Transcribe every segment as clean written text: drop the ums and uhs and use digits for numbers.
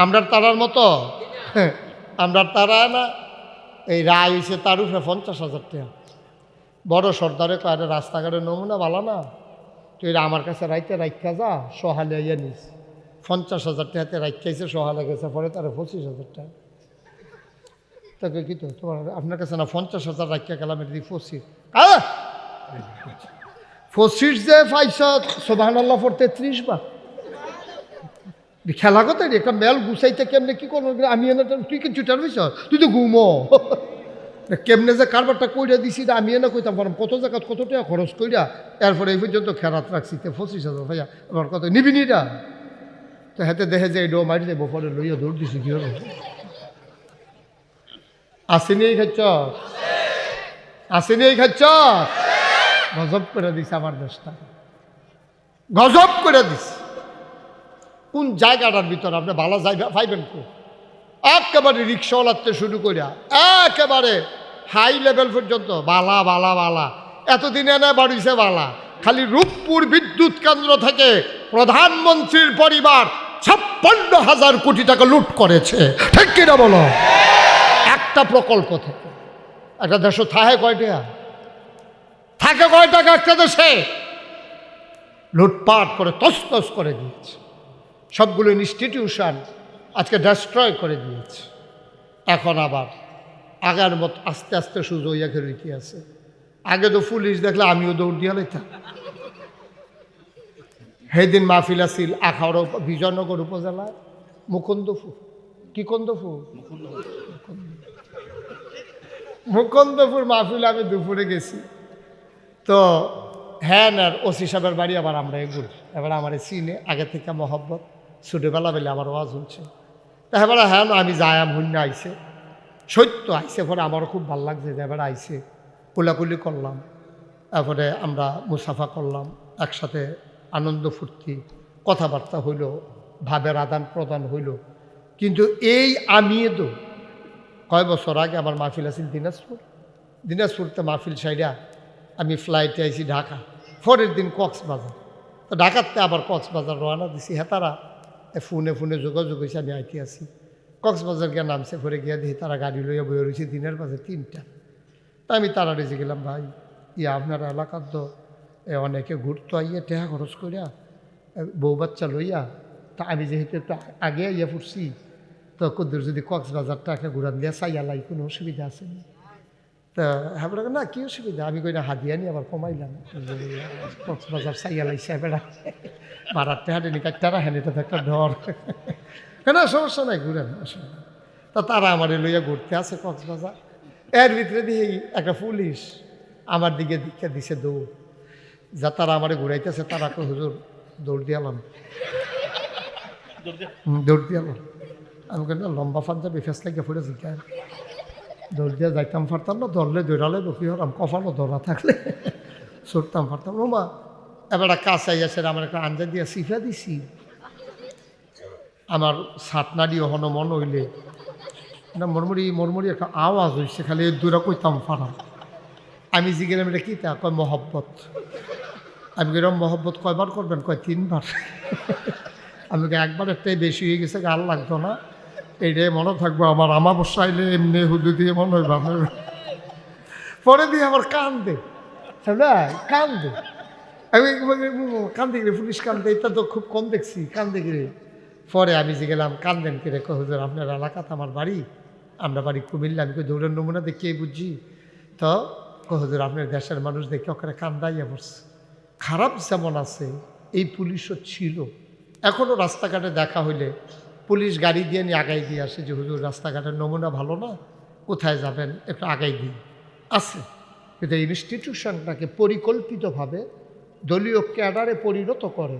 আমরার তারার মতো আমরার তারা না। এই রায় হয়েছে তার উপরে 50,000 টাকা। বড় সর্দারে কয় রাস্তাঘাটের নমুনা ভালো না, তুই আমার কাছে রাইতে রাখা যা, সহালে ইয়ে নিস। 50,000 টাকাতে রাখাইছে, সহালে গেছে, পরে তারা 25,000 টাকা। তাকে কি তো তোমার আপনার কাছে না 50,000 রাখা গেলাম, এটি 25 25 যে পাইছ সুবহানাল্লাহ পড়তে 30 বার খেলা কথা। একটা মেল গুছাইতে কেমনে কি করবো আমি, তুই কি চুটার হইছ, তুই তো ঘুমো কেমনে যে কারবারটা কইরা দিছি আমি এনে কইতাম পারলাম কত জায়গা কত টাকা খরচ কইরা, এরপরে এই পর্যন্ত খেরাত রাখছি 25,000 ভাইয়া আমার কত নিবি নিটা। তো হাতে দেখে যে এটাও মারি দেবো, পরে লইয়া দৌড় দিছি কি হলো। আসেনি এই খাচ্ছ, আসেনি এই খাচ্ছ, গজব করে দিছে আমার দেশটা, গজব করে দিছে। কোন জায়গাটার ভিতরে আপনি ভালো যাইবে পাইবেন কো? একেবারে রিক্সাওয়ালাতে শুরু করিয়া একেবারে হাই লেভেল পর্যন্ত বালা বালা বালা। এতদিন এনে বাড়িছে বালা। খালি রূপপুর বিদ্যুৎ কেন্দ্র থেকে প্রধানমন্ত্রীর পরিবার 56,000 কোটি টাকা লুট করেছে, ঠিক কিনা বলো? একটা প্রকল্প থেকে। একটা দেশ থাকে কয় টাকা, থাকে কয় টাকা একটা দেশে? লুটপাট করে তছনছ করে দিয়েছে, সবগুলো ইনস্টিটিউশন আজকে ডেস্ট্রয় করে দিয়েছে। এখন আবার আগের মত আস্তে আস্তে সুযোগ ইয়াকে রীতি আছে। আগে তো পুলিশ দেখলে আমিও দৌড় দিয়া লাইতাম। সেদিন মাহফিল আছিল আখাউড়া বিজয়নগর উপজেলায় মুকুন্দপুর, কি কন্দপুর, মুকুন্দপুর মাহফিল আমি দুপুরে গেছি। তো হ্যাঁ আর ওসি সাহেবের বাড়ি আবার আমরা এগুলো এবার আমার চিনে আগে থেকে মহব্বত, ছোটোবেলা বেলে আমার ওয়াজ হচ্ছে। তা এবার হ্যাঁ আমি যায়াম হইন্য আইসে, সত্য আইসে, পরে আমারও খুব ভালো লাগছে যে এবার আইসে। কোলাকুলি করলাম, তারপরে আমরা মুসাফা করলাম, একসাথে আনন্দ ফুর্তি কথাবার্তা হইল, ভাবের আদান প্রদান হইল। কিন্তু এই আমিয়ে তো কয় বছর আগে আমার মাহফিল আছিল দিনাজপুরতে মাহফিল সাইডা আমি ফ্লাইটে আইছি ঢাকা, পরের দিন কক্সবাজার। তো ঢাকাতে আবার কক্সবাজার রওনা দিছি। হেতারা ফোনে ফোনে যোগাযোগ হয়েছে আমি আইতে আছি। কক্সবাজার গিয়ে নামছে, পরে গিয়ে দেখি তারা গাড়ি লইয়া বয়ে রয়েছে দিনের বাজে 3টা। তা আমি তারা রেজে গেলাম, ভাই ইয়া আপনার এলাকার তো অনেকে ঘুরতো আইয়া টেহা খরচ করিয়া বউ বাচ্চা লইয়া। তা আমি যেহেতু একটু আগে ইয়ে পড়ছি, তো কদ্দুর যদি কক্সবাজারটাকে ঘুরান দিয়া চাইয়ালাই কোনো অসুবিধা আছে না? তা হ্যাঁ বলে না কি অসুবিধা, আমি কই না হাদিয়া নিয়ে আবার কমাইলাম, কক্সবাজার চাইয়ালাই বেড়া মারার টেহাটে নি কাটতারা হ্যাঁ, এটা তো একটা ডর। না সমস্যা নাই, ঘুরেন অসুবিধা। তা তারা আমার লইয়া ঘুরতে আছে কক্সবাজার। এর ভিতরে দিয়ে একটা পুলিশ আমার দিকে দীক্ষা দিছে দৌড়, যা তারা আমার ঘুরাইতেছে। তারা তো হুজুর দৌড় দিয়ালাম, দৌড় দিয়ালাম। আমি কেন লম্বা পাঞ্জাবি ফেস লাগিয়ে ফুটে জিজ্ঞাসা দৌড় দিয়ে যাইতাম পারতাম না, ধরলে দৌড়ালে বকি হলাম, কপালও ধরা থাকলে ছুটতাম পারতাম না। মা এবার কাছে আইয়াছে, আমার একটা আঞ্জা দিয়া সিফা দিছি, আমার সাতনাডি হন মন হইলে না মরমরি মরমরি একটা আওয়াজ হয়েছে, খালি দূরা কইতাম পারাম। আমি জিজ্ঞেস এটা কী তা, কয় মহব্বত। আমি কিরম মহব্বত কয়বার করবেন, কয় 3বার। আমি একবার একটাই বেশি হয়ে গেছে, গাল লাগতো না, এইটাই মনে থাকবো আমার। আমাবস্যা আইলে এমনি হুদু দিয়ে মনে হইব। পরে দিয়ে আমার কান্দে, কান্দে। আমি কান্দে গেলে পুলিশ কান্দে, এটা তো খুব কম দেখছি, কান্দে গেলে। পরে আমি যে গেলাম, কান্দেন কিরে, হুজুর আপনার এলাকাতে আমার বাড়ি, আমরা বাড়ি কুমিল্লা। আমি দৌড়ের নমুনা দেখে বুঝছি। তো হুজুর আপনার দেশের মানুষ দেখে ওখানে কান্দাইয়া পড়ছে। খারাপ যেমন আছে এই পুলিশও ছিল। এখনও রাস্তাঘাটে দেখা হইলে পুলিশ গাড়ি দিয়ে নিয়ে আগাই দিয়ে আসে যে হুজুর রাস্তাঘাটের নমুনা ভালো না, কোথায় যাবেন একটু আগাই দিন আছে। কিন্তু ইনস্টিটিউশনটাকে পরিকল্পিতভাবে দলীয় ক্যাডারে পরিণত করে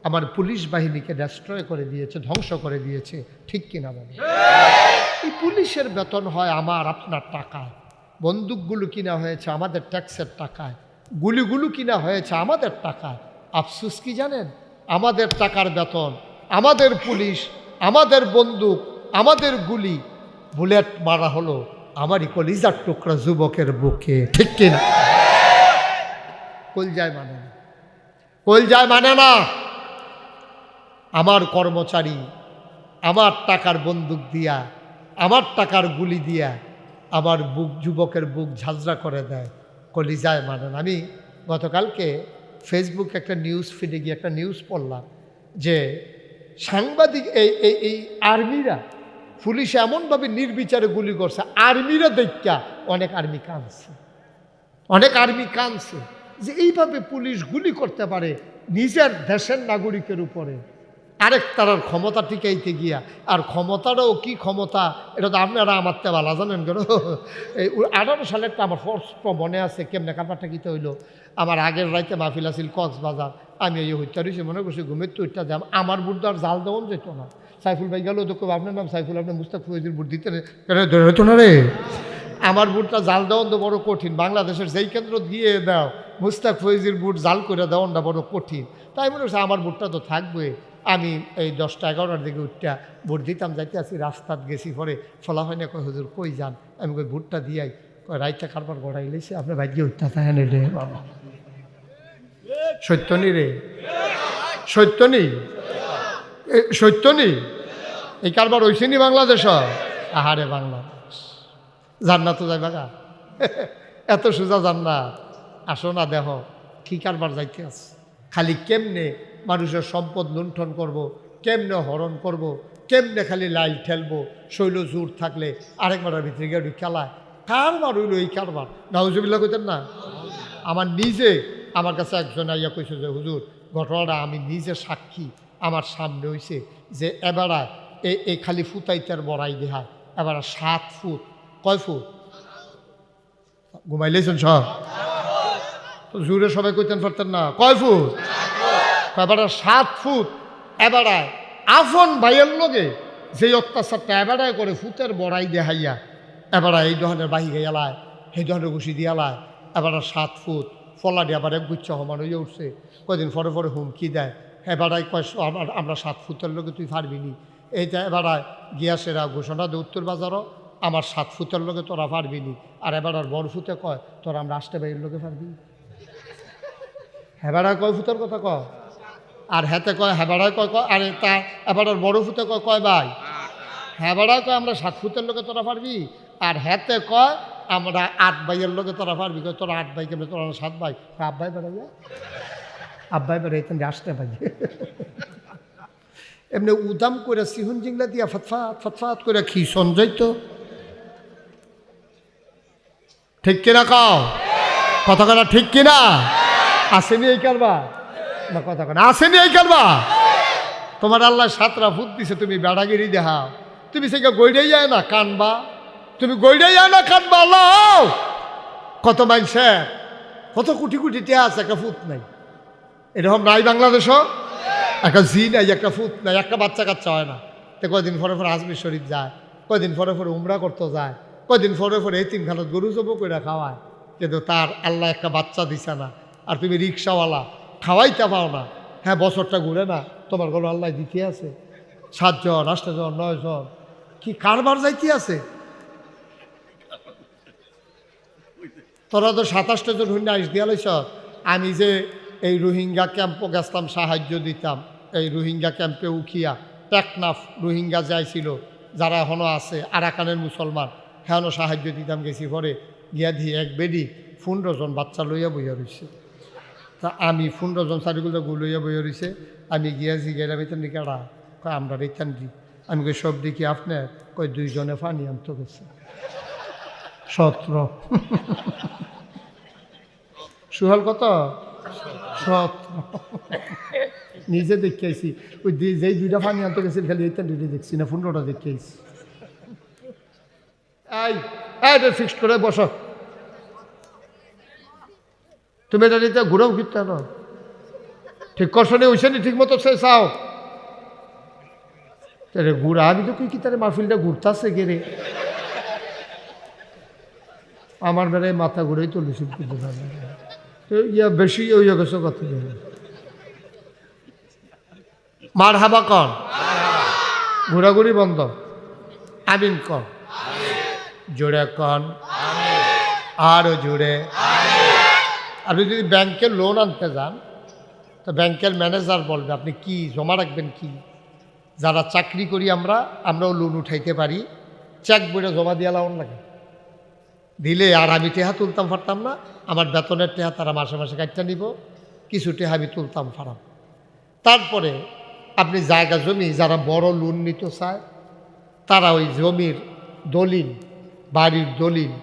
আমার পুলিশ বাহিনীকে ডেস্ট্রয় করে দিয়েছে, ধ্বংস করে দিয়েছে, ঠিক কিনা বলে? এই পুলিশের বেতন হয় আমার আপনার টাকায়, বন্দুকগুলো কিনা হয়েছে আমাদের ট্যাক্সের টাকায়, গুলিগুলো কিনা হয়েছে আমাদের টাকায়। আফসোস কি জানেন, আমাদের টাকার বেতন, আমাদের পুলিশ, আমাদের বন্দুক, আমাদের গুলি, বুলেট মারা হলো আমারই কলিজার টুকরা যুবকের বুকে, ঠিক কিনা? কলজায় মানে না, কলজায় মানে না। আমার কর্মচারী আমার টাকার বন্দুক দিয়া, আমার টাকার গুলি দিয়া আমার বুক, যুবকের বুক ঝাঁঝরা করে দেয়, কলিজায় মানেন। আমি গতকালকে ফেসবুকে একটা নিউজ ফিডে গিয়ে একটা নিউজ পড়লাম যে সাংবাদিক এই আর্মিরা, পুলিশে এমনভাবে নির্বিচারে গুলি করছে, আর্মিরা দেখা অনেক আর্মি কাঁদছে, অনেক আর্মি কাঁদছে যে এইভাবে পুলিশ গুলি করতে পারে নিজের দেশের নাগরিকের উপরে, আরেক তারার ক্ষমতা টিকাইতে গিয়া। আর ক্ষমতাটাও কি ক্ষমতা, এটা তো আপনারা আমার তে ভালো জানেন কেন। এই 18 সালেরটা আমার স্পষ্ট মনে আছে, কেমনে কাপড়টা কিতে হইলো। আমার আগের রাইতে মাহফিল আছিল কক্সবাজার, আমি এই হত্যা রয়েছি, মনে করছি ঘুমের তো ওইটা যাম, আমার বুট আর জাল দেওয়ান যেত না। সাইফুল ভাই গেল তো আপনার নাম সাইফুল, আপনি মুস্তাক ফৈজির বুট দিতে হতো না রে। আমার বুটটা জাল দেওয়ান তো বড় কঠিন, বাংলাদেশের যেই কেন্দ্র দিয়ে দাও মুস্তাক ফৈজির বুট জাল করে দেওয়ানটা বড় কঠিন। তাই মনে হচ্ছে আমার বুটটা তো থাকবে। আমি এই 10টা-11টার দিকে উঠটা ভোট দিতাম, যাইতে আসি, রাস্তাত গেছি, পরে ফলা হয় না, কয় হুজুর কই যান, আমি কই ভোটটা দিয়াই, কয় রাইতে কারবার গড়াই লেছে, আপনার ভাগ্যে উঠতে থাকে না রে বাবা। সত্যনি রে, সত্যনি, সত্যনি, এই কারবার হইছে নি বাংলাদেশ? আহারে বাংলাদেশ, জান্নাত তো যাইবা গা, এত সোজা জান্নাত। আসো না, দেহ কি কারবার যাইতে আছে। খালি কেমনে মানুষের সম্পদ লুণ্ঠন করব, কেমনে হরণ করব, কেমনে খালি লাইল ঠেলবো, শৈল জোর থাকলে আরেকবার ভিতরে গিয়ে খেলায়। কারবার হইল এই কারবার, নাউজুবিল্লাহ কইতেন না। আমার নিজে, আমার কাছে একজন আইয়া কইছে যে হুজুর ঘটনাটা আমি নিজে সাক্ষী, আমার সামনে হইছে যে এবারা এই খালি ফুতাইতের বড়াই দেহায়, এবারা 7 ফুট, কয় ফুট ঘুমাইলেছেন সব জোরে, সবাই কইতেন পারতেন না, কয় ফুট, এবারে 7 ফুট। এবারায় আফন ভাইয়ের লগে যে অত্যাচারটা এবারায় করে ফুতের বড়াই দেহাইয়া, এবারা এই ধরনের বাহি গেলায়, সেই ধরনের ঘুষি দিয়ালায়, এবারে 7 ফুট ফলা দিয়ে আবার এক গুচ্ছ সমান হয়ে উঠছে। কয়দিন পরে পরে হুমকি দেয়, এবারায় কয় আমরা 7 ফুটের লগে তুই পারবি নি। এইটা এবারায় গিয়াসেরা ঘোষণা দে উত্তর বাজারও, আমার 7 ফুটের লগে তোরা পারবি নি। আর এবার আর বড় ফুতে কয় তোরা আমরা 8 ভাইয়ের লগে পারবি। হেবাড়ায় কয় ফুটের কথা কয়, আর হেতে কয়, হেবাড়ায় কয় কয়, আরে তা এবার আর বড় ফুতে কয় কয় ভাই, হেবাড়ায় কয় আমরা 7 ফুটের লোকে তোরা পারবি, আর হেতে কয় আমরা 8 ভাইয়ের লোকে তোরা পারবি। কয় তোরা 8 ভাই কেমন, তোরা 7 ভাই, আব্বাই বেড়াইয়া, আব্বাই বেড়াইতেন 8 ভাই। এমনি উদাম করে সিহন জিংলা দিয়া ফতফাত ফতফাত করে খিসন যাইতো। ঠিক কিনা কও, কথা কথা ঠিক কিনা? আসেনি এই কারবার না, কথা কথা আসেনি এই কারবার। তোমার আল্লাহ 7টা ফুট দিছে, তুমি বেড়াগিরি দেখাও, তুমি সেটা গইড়াই যায় না কানবা, তুমি গইড়াই যায় না কানবা। আল্লাহ কত মাইনছে, কত কোটি কোটি টিয়া আছে, একটা ফুট নাই। এরকম নাই বাংলাদেশ, একটা জি নাই, একটা ফুট নাই, একটা বাচ্চা কাচ্চা হয় না। তো কয়দিন পরে পরে আজমির শরীফ যায়, কয়দিন পরে পরে উমরা করতে যায়, কয়দিন পরে পরে এই 3খানত গরু জব করে খাওয়ায়, কিন্তু তার আল্লাহ একটা বাচ্চা দিছে না। আর তুমি রিক্সাওয়ালা, খাওয়াইতে পাও না। হ্যাঁ, বছরটা ঘুরে না, তোমার গরু আল্লাহ দিতে আছে 7 জন 8 জন 9 জন, কি কারবার যাইতে আছে। তোরা তো 27টা জন হইলে আইস দিয়া লাইছ। আমি যে এই রোহিঙ্গা ক্যাম্পও গেছলাম, সাহায্য দিতাম। এই রোহিঙ্গা ক্যাম্পে উখিয়া টেকনাফ রোহিঙ্গা যাইছিল, যারা এখনও আছে আরাকানের মুসলমান, হ্যাঁও সাহায্য দিতাম। গেছি পরে গিয়া দিয়ে এক বেডি 15 জন বাচ্চা লইয়া বইয়া রয়েছে। তা আমি 15 জন চারিগুলো লইয়া বইয়া রয়েছে। আমি গিয়াছি, গেলাম এখান দিকে এরা কয় আমরা এখান দিই। আমি কই সব দিকে আপনার, কয় 2 জনে পানি আনতে গেছে 17। সুহাল কত? 17। নিজে দেখে আইসি, ওই যেই 2টা পানি আনতে গেছিল খালি এইটা 2টা দেখছি না, 15টা দেখে আইসি। এই ফিক্সড করে বসো, তুমি এটা নিতে ঘুরেও ফিরতে না, ঠিক করছো নি, ওইসে নি ঠিক মতো সে চাও তাহলে ঘুরা। আমি তো কি তারে মাহফিলটা ঘুরতেছে গেরে, আমার বেড়ায় মাথা ঘুরেই তো লুসিপ করতে পারে, ইয়া বেশি ওই গেছো কথা। মার হাবা কন, ঘোরাঘুরি বন্ধ, আমিন কন, জোরে কন, আরো জোরে। আপনি যদি ব্যাংকের লোন আনতে যান, তো ব্যাংকের ম্যানেজার বলবে আপনি কি জমা রাখবেন, কি যারা চাকরি করি আমরাও লোন উঠাইতে পারি, চেক বইটা জমা দিয়ে লাউন লাগে দিলে, আর আমি টেহা তুলতাম পারতাম না, আমার বেতনের টেহা তারা মাসে মাসে কাটটা নিব, কিছু টেহা আমি তুলতাম পারাম। তারপরে আপনি জায়গা জমি যারা বড় লোন নিতে চায় তারা ওই জমির দলিল, বাড়ির দলিল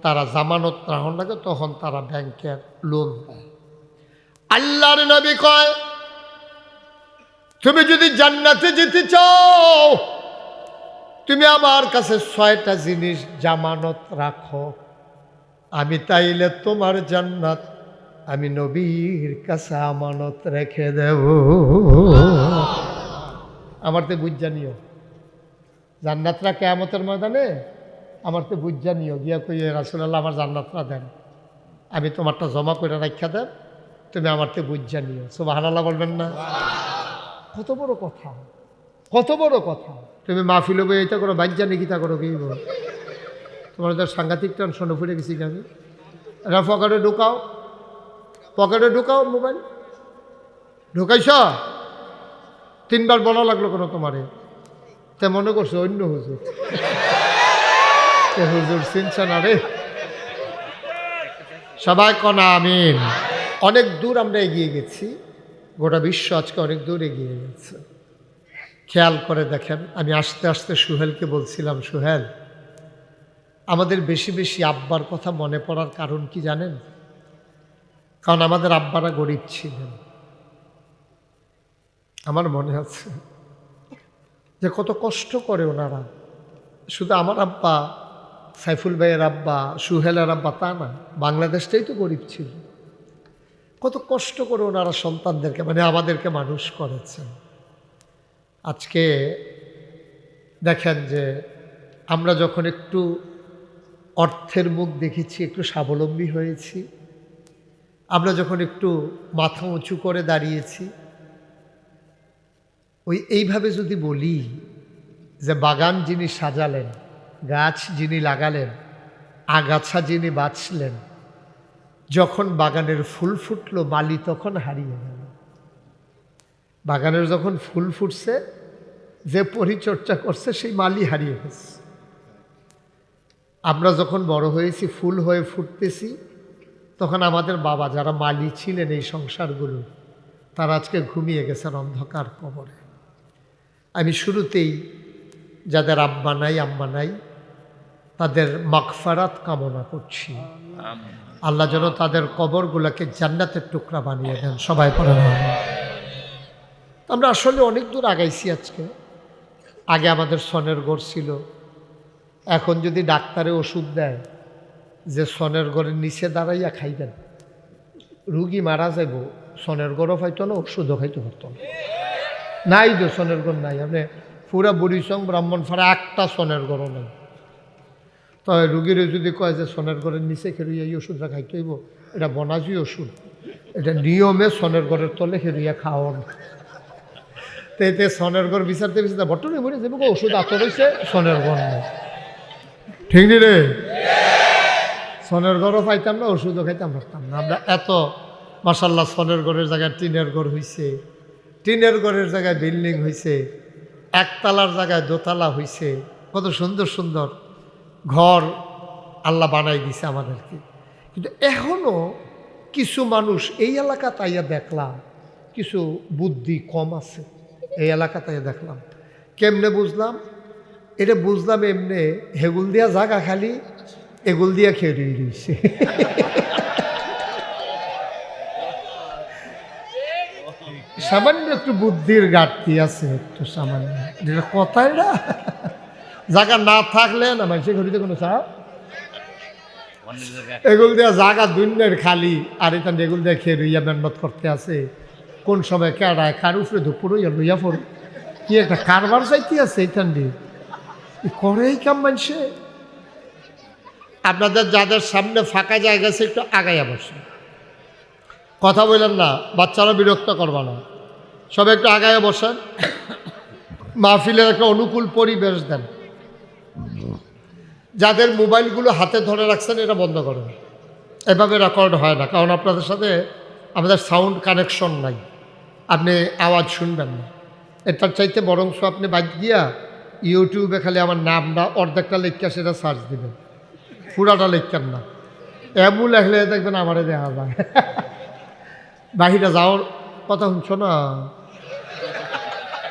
তারা জামানত রাখুন লাগে, তখন তারা ব্যাংকের লোন দেয়। আল্লাহর নবী কয়, তুমি যদি জান্নাতে যেতে চাও তুমি আমার কাছে 6টা জিনিস জামানত রাখো, আমি তাইলে তোমার জান্নাত আমি নবীর কাছে আমানত রেখে দেব। আমার তো বুঝা নিও জান্নাতরা কিয়ামতের ময়দানে, আমার তো বুঝা নিও গিয়া কই রাসূলুল্লাহ আমার জান্নাতরা দেন, আমি তোমারটা জমা করে রাখা দেন, তুমি আমার তো বুঝা নিও। সুবহানাল্লাহ বলবেন না? কত বড় কথা, কত বড় কথা। তুমি মাহফিল বই এটা করো, বাজ্যা নিকিতা করো, কি বল তোমার তো সাংঘাতিক টেনশনে পড়ে গেছি আমি। এটা পকেটে ঢুকাও, পকেটে ঢুকাও মোবাইল, ঢুকাইছ 3বার বলা লাগলো কেন তোমারে? তে মনে করছো অন্য হুজুর, হুজুর চিনছে না রে। সবাই কনা আমিন। অনেক দূর আমরা এগিয়ে গেছি, গোটা বিশ্ব আজকে অনেক দূর এগিয়ে গেছে। খেয়াল করে দেখেন, আমি আস্তে আস্তে সুহেলকে বলছিলাম, সুহেল আমাদের বেশি বেশি আব্বার কথা মনে পড়ার কারণ কি জানেন? কারণ আমাদের আব্বারা গরিব ছিলেন। আমার মনে আছে যে কত কষ্ট করে ওনারা, শুধু আমার আব্বা, সাইফুল ভাইয়ের আব্বা, সুহেলের আব্বা তা না, বাংলাদেশটাই তো গরিব ছিল। কত কষ্ট করে ওনারা সন্তানদেরকে মানে আমাদেরকে মানুষ করেছেন। আজকে দেখেন যে আমরা যখন একটু অর্থের মুখ দেখেছি, একটু স্বাবলম্বী হয়েছি, আমরা যখন একটু মাথা উঁচু করে দাঁড়িয়েছি, এইভাবে যদি বলি যে বাগান যিনি সাজালেন, গাছ যিনি লাগালেন, আগাছা যিনি বাঁচলেন, যখন বাগানের ফুল ফুটলো মালি তখন হারিয়ে গেল। বাগানের যখন ফুল ফুটছে, যে পরিচর্যা করছে সেই মালি হারিয়ে গেছে। আমরা যখন বড় হয়েছি, ফুল হয়ে ফুটতেছি, তখন আমাদের বাবা যারা মালি ছিলেন এই সংসারগুলো, তারা আজকে ঘুমিয়ে গেছেন অন্ধকার কবরে। আমি শুরুতেই যাদের আব্বা নাই আম্মা নাই তাদের মাগফিরাত কামনা করছি। আল্লাহ যেন তাদের কবরগুলোকে জান্নাতের টুকরা বানিয়ে দেন। সবাই পড়েন আমিন। আমরা আসলে অনেক দূর আগাইছি আজকে। আগে আমাদের সনের ঘর ছিল, এখন যদি ডাক্তারে ওষুধ দেয় যে সনের ঘরের নিচে দাঁড়াইয়া খাইবেন, রুগী মারা যাইব, সনের ঘরও খাইতো না, ওষুধও খাইতে পারত না। নাই তো সনের ঘর নাই, আপনি পুরা বুড়িসং ব্রাহ্মণপাড়া একটা সনের ঘরও নাই। তবে রুগীরে যদি কয় যে সনের ঘরের নিচে খেরুইয়া এই ওষুধটা খাইতে হইব, এটা বনাজি ওষুধ, এটা নিয়মে সনের ঘরের তলে খেরুইয়া খাওয়ান। তো এতে সনের ঘর বিচারতে বিচারতে বর্তমানে মনে যাবো ওষুধ আতর হয়েছে, সনের ঘর নেই। ঠিক নি রে? সনের ঘরও পাইতাম না, ওষুধও খাইতাম পারতাম না। আমরা এত মাশাল্লাহ সনের ঘরের জায়গায় টিনের ঘর হয়েছে, টিনের ঘরের জায়গায় বিল্ডিং হয়েছে, একতলার জায়গায় দোতলা হয়েছে, কত সুন্দর সুন্দর ঘর আল্লাহ বানাই দিছে আমাদেরকে। কিন্তু এখনও কিছু মানুষ এই এলাকা তাইয়া দেখলাম কিছু বুদ্ধি কম আছে। এই এলাকা তাইয়া দেখলাম, কেমনে বুঝলাম? এটা বুঝলাম এমনি, হেগুল দিয়া জাগা খালি এগুল দিয়া খেয়ে রয়েছে। সামান্য একটু বুদ্ধির ঘাটতি আছে, একটু সামান্য। যেটা কথাই না, জায়গা না থাকলে না মানুষের ঘড়িতে কোনো চাপ, এগুল দিয়া জাগা দুনিয়ার খালি, আর এটা এগুল দিয়া খেয়ে রইয়া মেহনত করতে আছে। কোন সময় কেড়ায় কার উপরে দুপুর হইয়া লইয়া পড়ে, কি একটা কারবার চাইতে আছে এইখান দিয়ে করে এই কাম মানুষে। আপনাদের যাদের সামনে ফাঁকা জায়গা আছে একটু আগাইয়া বসেন, কথা বললেন না, বাচ্চারা বিরক্ত করবা না, সবাই একটু আগাইয়া বসেন, মাহফিলের একটা অনুকূল পরিবেশ দেন। যাদের মোবাইলগুলো হাতে ধরে রাখছেন এটা বন্ধ করেন, এভাবে রেকর্ড হয় না, কারণ আপনাদের সাথে আমাদের সাউন্ড কানেকশন নাই, আপনি আওয়াজ শুনবেন না। এটার চাইতে বরংস আপনি বাদ গিয়া ইউটিউবে খালি আমার নামটা অর্ধেকটা লেখা সেটা সার্চ দিবেন, পুরাটা লেখার না। এমন লেখলে দেখবেন আমারে দেখা যায়। বাহিরে যাওয়ার কথা শুনছো না,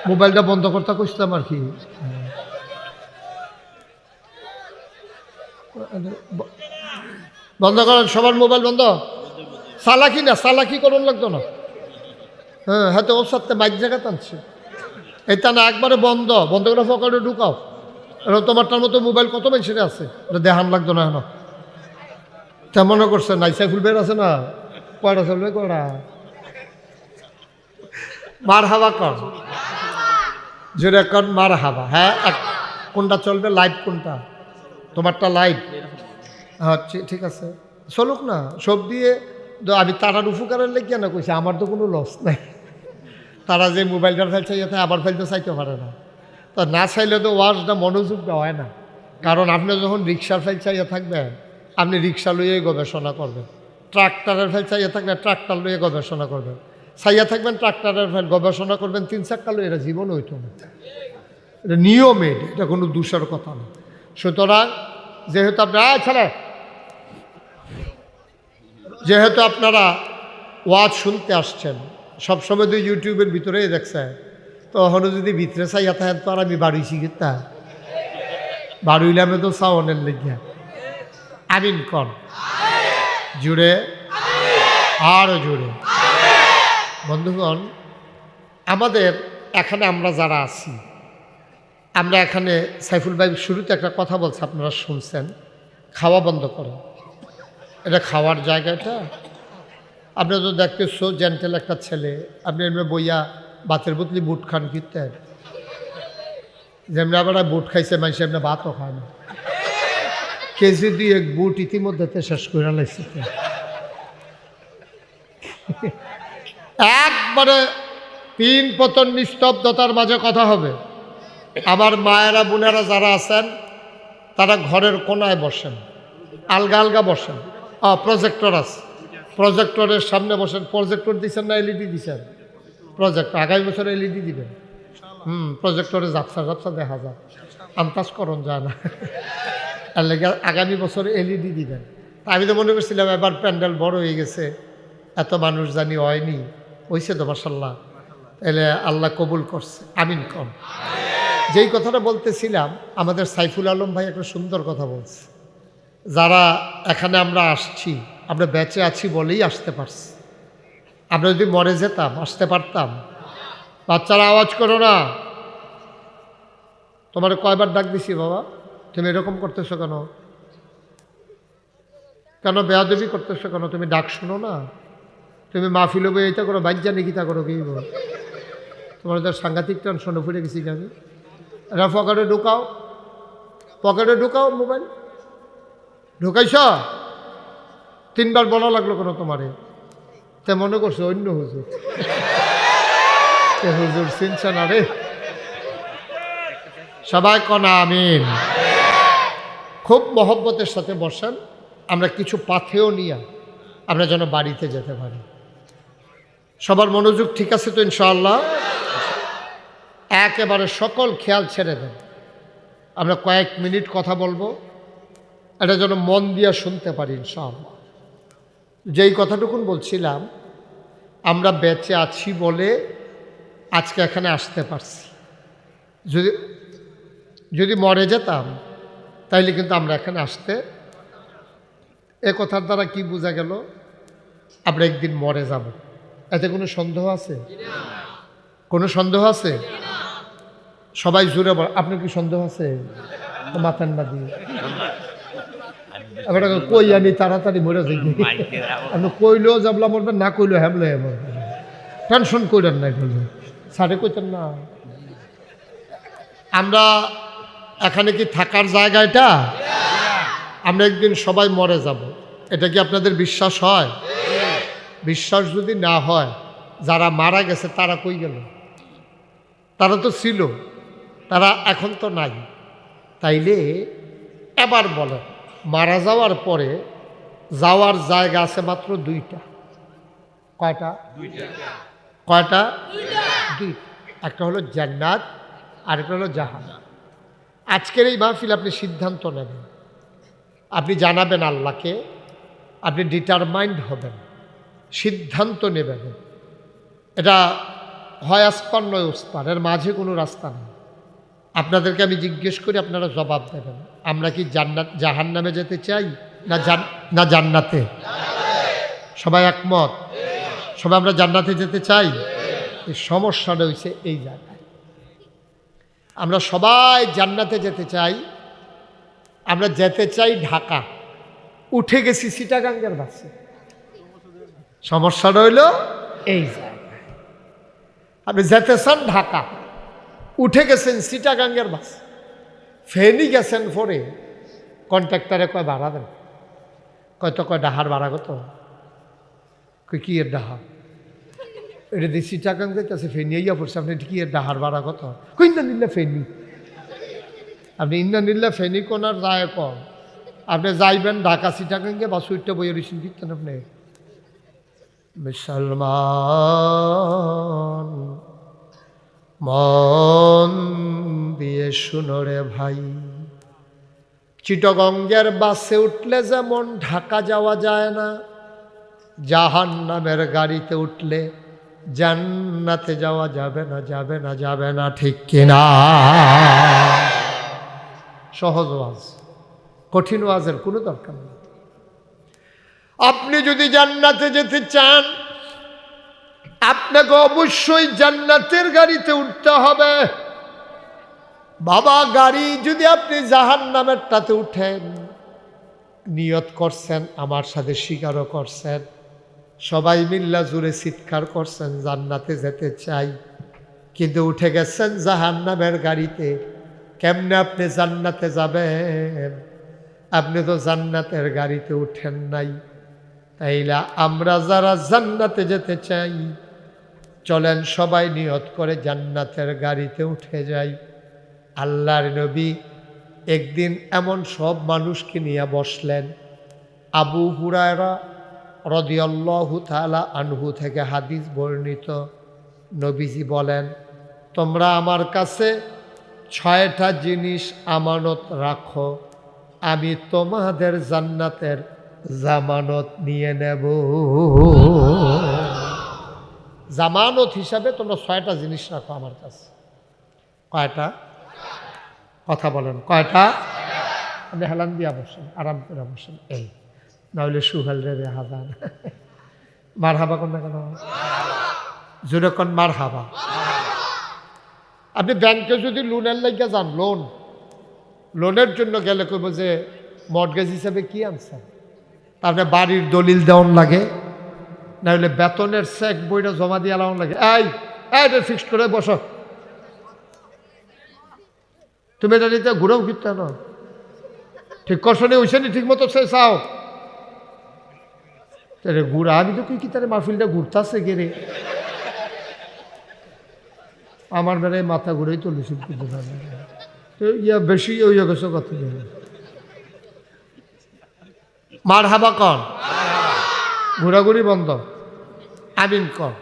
মোবাইলটা বন্ধ করতে কইছিলাম আর কি। বন্ধ করেন, সবার মোবাইল বন্ধ। চালাকি না, চালাকি করুন লাগতো না। হ্যাঁ, হয়তো ওর সাথে মাইক জায়গা টানছে, এটা না একবারে বন্ধ। বন্ধ করে পকেটে ঢুকাও। এবার তোমারটার মতো মোবাইল কত মানুষের আছে, এটা দেখান লাগতো না এখন। তা মনে করছে নাইসা ফুলবের আছে না, কয়টা চলবে কয়টা। মার হাবা কর, জোরে কর মার হাবা। হ্যাঁ, কোনটা চলবে, লাইভ কোনটা? তোমারটা লাইভ? হ্যাঁ ঠিক আছে, চলুক না। সব দিয়ে আমি তারার উপকারের লেগে না কইছি, আমার তো কোনো লস নাই। তারা যে মোবাইলটার ফেলছে যাতে আবার ফেলতে চাইতে পারে না, তা না চাইলে তো ওয়াজটা মনোযোগ দেওয়া হয় না। কারণ আপনি যখন রিক্সার ফেল চাইয়া থাকবেন, আপনি রিক্সা লইয়ে গবেষণা করবেন। ট্রাক্টরের ফেল চাইয়া থাকলে ট্রাক্টর লইয়ে গবেষণা করবেন। চাইয়া থাকবেন ট্রাক্টরের ফেল, গবেষণা করবেন 3 চাক্কা লইয়ে। এটা জীবন হইতো না, এটা নিয়মে, এটা কোনো দোষের কথা না। সুতরাং যেহেতু যেহেতু আপনারা ওয়াজ শুনতে আসছেন, সবসময় তো ইউটিউবের ভিতরেই দেখছেন, তো ওখানে যদি ভিতরে চাইয়া থাকেন তো আর আমি বাড়িছি কিতা বাড়িলামে তো চাওয়ানের লেগিয়া। আমিন কন জুড়ে, আরও জুড়ে। বন্ধুগণ, আমাদের এখানে আমরা যারা আছি, আমরা এখানে সাইফুল ভাই শুরুতে একটা কথা বলছে, আপনারা শুনছেন, খাওয়া বন্ধ করেন। এটা খাওয়ার জায়গাটা আপনারা তো দেখতেছো, জেন্টেল একটা ছেলে, আপনি এমনি বইয়া ভাতের বদলি বুট খান কিনতেন, যেমনি আবার বুট খাইছে মানুষ, এমনি ভাতও খায় না। কেজি 2 বুট ইতিমধ্যে শেষ করে লাগছে। একবারে 3 পতন নিস্তব্ধতার মাঝে কথা হবে। আমার মায়েরা বোনেরা যারা আছেন, তারা ঘরের কোনায় বসেন, আলগা আলগা বসেন। প্রজেক্টর আছে, প্রজেক্টরের সামনে বসেন। প্রজেক্টর দিচ্ছেন না এলইডি দিচ্ছেন? প্রজেক্টর আগামী বছর এলইডি দিবেন। প্রজেক্টরে ঝাপসা ঝাপসা দেখা যায়, আন্দাজ করণ যায় না। আর লেগে আগামী বছর এলইডি দিবেন। তা আমি তো মনে করছিলাম এবার প্যান্ডেল বড় হয়ে গেছে, এত মানুষ জানি হয়নি, হয়েছে তো মাশাআল্লাহ। এলে আল্লাহ কবুল করছে, আমিন কম। যেই কথাটা বলতেছিলাম, আমাদের সাইফুল আলম ভাই একটা সুন্দর কথা বলছে। যারা এখানে আমরা আসছি, আমরা বেঁচে আছি বলেই আসতে পারছি। আমরা যদি মরে যেতাম, আসতে পারতাম? বাচ্চারা আওয়াজ করো না। তোমার কয়বার ডাক দিছি বাবা, তুমি এরকম করতেছো কেন? কেন বেয়াদবি করতেছো কেন? তুমি ডাক শোনো না? তুমি মাহফিল বই এইটা করো, বাজ্যা নিকিতা করো, কি বল? তোমার তো সাংঘাতিক টেনশনে ফুটে গেছি আমি। এরা পকেটে ঢুকাও, পকেটে ঢুকাও মোবাইল। ঢুকাইছ? 3 বার বলা লাগলো কেন তোমারে? তে মনে করছো অন্য হুজুর। হুজুর চিনছে না রে। সবাই কনা আমিন। খুব মহব্বতের সাথে বসেন, আমরা কিছু পাথেও নিয়ে আমরা যেন বাড়িতে যেতে পারি। সবার মনোযোগ ঠিক আছে তো ইনশাআল্লাহ? একেবারে সকল খেয়াল ছেড়ে দেন। আমরা কয়েক মিনিট কথা বলবো, এটা যেন মন দিয়ে শুনতে পারি ইনশাআল্লাহ। যেই কথাটুকুন বলছিলাম, আমরা বেঁচে আছি বলে আজকে এখানে আসতে পারছি। যদি মরে যেতাম তাইলে কিন্তু আমরা এখানে আসতে, এ কথার দ্বারা কি বোঝা গেল? আমরা একদিন মরে যাব। এতে কোনো সন্দেহ আছে? কোনো সন্দেহ আছে? সবাই জুড়ে বল, আপনার কি সন্দেহ আছে? মাথান না দিয়ে এবার কই আমি তাড়াতাড়ি মরে যাই। আপনি কইলেও যাবলা মরবেন, না কইলেও হ্যামলে মরবেন। টেনশন কইলেন না, বলবেন সাড়ে কইতেন না। আমরা এখানে কি থাকার জায়গা এটা? আমরা একদিন সবাই মরে যাব, এটা কি আপনাদের বিশ্বাস হয়? বিশ্বাস যদি না হয়, যারা মারা গেছে তারা কই গেল? তারা তো ছিল, তারা এখন তো নাই। তাইলে এবার বলেন, মারা যাওয়ার পরে যাওয়ার জায়গা আছে মাত্র 2টা। কয়টা? কয়টা? 2টা। একটা হলো জান্নাত, আরেকটা হলো জাহান্নাম। আজকের এই মাহফিল আপনি সিদ্ধান্ত নেবেন, আপনি জানাবেন আল্লাহকে, আপনি ডিটারমাইন্ড হবেন, সিদ্ধান্ত নেবেন। এটা হয় আসপার নয় ওসপার, এর মাঝে কোনো রাস্তা নেই। আপনাদেরকে আমি জিজ্ঞেস করি, আপনারা জবাব দেবেন। আমরা কি জাহান্নামে যেতে চাই না জান্নাতে? সবাই একমত? সবাই আমরা জান্নাতে যেতে চাই। এই সমস্যাটা হয়েছে এই জায়গায়, আমরা সবাই জান্নাতে যেতে চাই, আমরা যেতে চাই ঢাকা, উঠে গেছি চিটাগাঙ্গের বাসে। সমস্যাটা হইল এই জায়গায়, আপনি যেতে চান ঢাকা, উঠে গেছেন চিটাগাঙ্গের বাস, ফেনি গেছেন পরে কন্ট্রাক্টরে কয় ভাড়া দেন, কয় ডাহার ভাড়া কত, কি এর ডাহা, এটা দিয়ে চিটাগাং যাইতেছে, ফেনি ইয়া পড়ছে, আপনি কি এর ডাহার ভাড়া কত, ইন্দা নিল্লা ফেনি, আপনি ইন্দা নিল্লা ফেনি কোন আর যায় কম, আপনি যাইবেন ঢাকা চিটাগাঙ্গে বাস উঠতে বইয়ে রিসিন দিতেন আপনি। মুসলমান মন দিয়ে শুনো রে ভাই, চিটাগঙ্গের বাসে উঠলে যেমন ঢাকা যাওয়া যায় না, জাহান্নামের গাড়িতে উঠলে জান্নাতে যাওয়া যাবে না, যাবে না, যাবে না, ঠিক কিনা? সহজ ওয়াজ, কঠিন ওয়াজের কোনো দরকার নেই। আপনি যদি জান্নাতে যেতে চান, আপনাকে অবশ্যই জান্নাতের গাড়িতে উঠতে হবে। বাবা, গাড়ি যদি আপনি জাহান্নামেরটাতে উঠেন, নিয়ত করছেন, আমার সাথে স্বীকারও করছেন, সবাই মিল্লা জুড়ে চিৎকার করছেন জান্নাতে যেতে চাই, কিন্তু উঠে গেছেন জাহান্নামের গাড়িতে, কেমনে আপনি জান্নাতে যাবেন? আপনি তো জান্নাতের গাড়িতে উঠেন নাই। তাইলে আমরা যারা জান্নাতে যেতে চাই, চলেন সবাই নিয়ত করে জান্নাতের গাড়িতে উঠে যাই। আল্লাহর নবী একদিন এমন সব মানুষকে নিয়ে বসলেন, আবু হুরায়রা রাদিয়াল্লাহু তাআলা আনহু থেকে হাদিস বর্ণিত, নবীজি বলেন, তোমরা আমার কাছে 6টা জিনিস আমানত রাখো, আমি তোমাদের জান্নাতের জামানত নিয়ে নেব। জামানত হিসাবে তোমরা 6টা জিনিস রাখো আমার কাছে। কয়টা? কথা বলেন, কয়টা? আপনি হেলান দিয়া বসেন, আরাম করে বসেন, এই নাহলে সুহাল রে হাজান। মার হাবা কোন না কেন, জোরে কোন মার হাবা। আপনি ব্যাংকে যদি লোনের লাগিয়ে যান, লোনের জন্য গেলে কইব যে মর্টগেজ হিসাবে কি আনছেন, তারপরে বাড়ির দলিল দেওয়ান লাগে, না হলে বেতনের চেক বইটা জমা দিয়ে আলাউন লাগে। এই ফিক্সড করে বসো, তুমি এটা নিতে ঘুরেও ফিরতে না, ঠিক করছো নি, ওইসে নি ঠিক মতো সে চাও ঘুরা। আমি তো কি তারে মাহফিলটা ঘুরতেছে গেরে, আমার বেড়ায় মাথা ঘুরেই তো লিসিন করতে পারে, ইয়া বেশি হইয়া গেছে কত। মার হাবা কন, ঘোরাঘুরি বন্ধ, আমিন কন,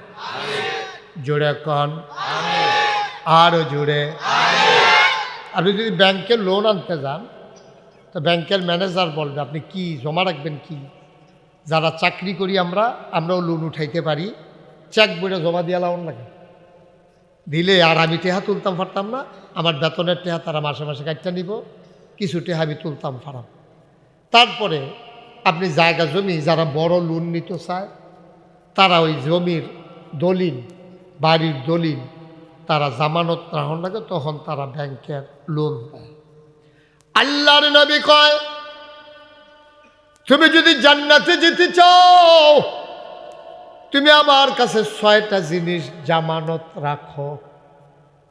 জোরে কন, আরো জোরে। আপনি যদি ব্যাংকের লোন আনতে যান, তো ব্যাংকের ম্যানেজার বলবে আপনি কি জমা রাখবেন, কি যারা চাকরি করি আমরাও লোন উঠাইতে পারি, চেক বইটা জমা দিয়ে লাউন লাগে, দিলে আর আমি টেহা তুলতাম পারতাম না, আমার বেতনের টেহা তারা মাসে মাসে কাটটা নিব, কিছু টেহা আমি তুলতাম পারাম। তারপরে আপনি জায়গা জমি যারা বড় লোন নিতে চায়, তারা ওই জমির দলিল, বাড়ির দলিল তারা জামানত রাখুন লাগে, তখন তারা ব্যাংকের লোন দেয়। আল্লাহর নবী কয়, তুমি যদি জান্নাতে যেতে চাও, তুমি আমার কাছে 6টা জিনিস জামানত রাখো,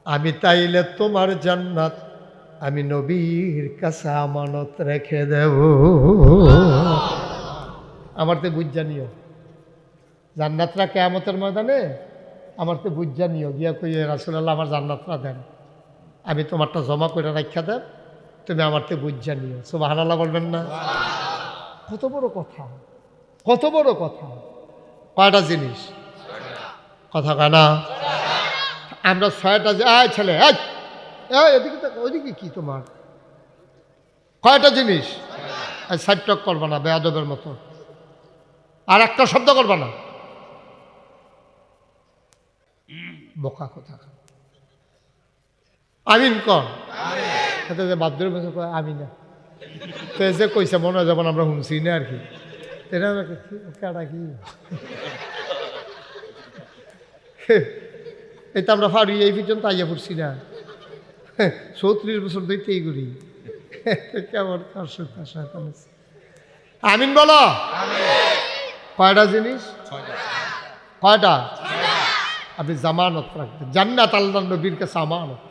আমি তাইলে তোমার জান্নাত আমি নবীর কাছে আমানত রেখে দেব। আমার তো বুঝ জানিও, জান্নাতরা কিয়ামতের ময়দানে আমার তো বুঝ জানিও, গিয়া কই রাসূলুল্লাহ আমার জান্নাতরা দেন, আমি তোমারটা জমা করে রাখা দেব, তুমি আমার তো বুঝ জানিও। সুবহানাল্লাহ বলবেন না? কত বড় কথা, কত বড় কথা। কয়টা জিনিস? কথা কয় না? আমরা 6টা ছেলে এদিকে তো ওইদিকে কি তোমার কয়টা জিনিস সাইটক করবা না বেয়াদবের মতো আর একটা শব্দ করবা না বোকা কথা আমিন কর সাথে যে বাদ্যের বছর আমি না তো এসে কইছে মনে হয় যেমন আমরা শুনছি না আর কি কাটা কি এটা আমরা ফাড়ি এই পর্যন্ত আইয়া পড়ছি না 34 বছর ধরতেই করি কেমন আমিন বলো কয়টা জিনিস কয়টা আপনি জামানত রাখবেন জান্নাত আল্লাহ নবীর কাছে আমানত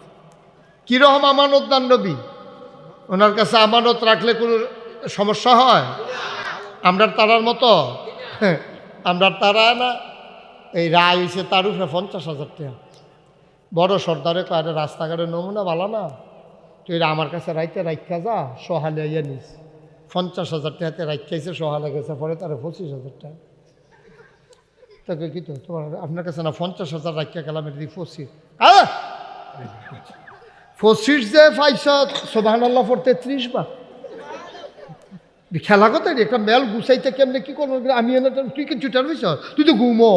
কিরকম আমানত দান নবী ওনার কাছে আমানত রাখলে কোনো সমস্যা হয় আমরার তারার মতো আমরার তারা না এই রায় হয়েছে তার উপরে 50,000 টাকা বড় সর্দারে কয় রাস্তাঘাটের নমুনা ভালো না তুই আমার কাছে রাইতে রাখা যা সহালে ইয়ে নিস 50,000 টাকাতে রাখাইছে সহালে গেছে পরে তারা 25,000 টাকা তাকে কি তো তোমার আপনার কাছে না 50,000 রাখা গেলাম এটি 25 যে পাইছ সুবহানাল্লাহ পড়তে 30 বার খেলা কথা একটা মেল গুছাইতে কেমনে কি করবো আমি তুই কি চুটার হইছ তুই তো ঘুমো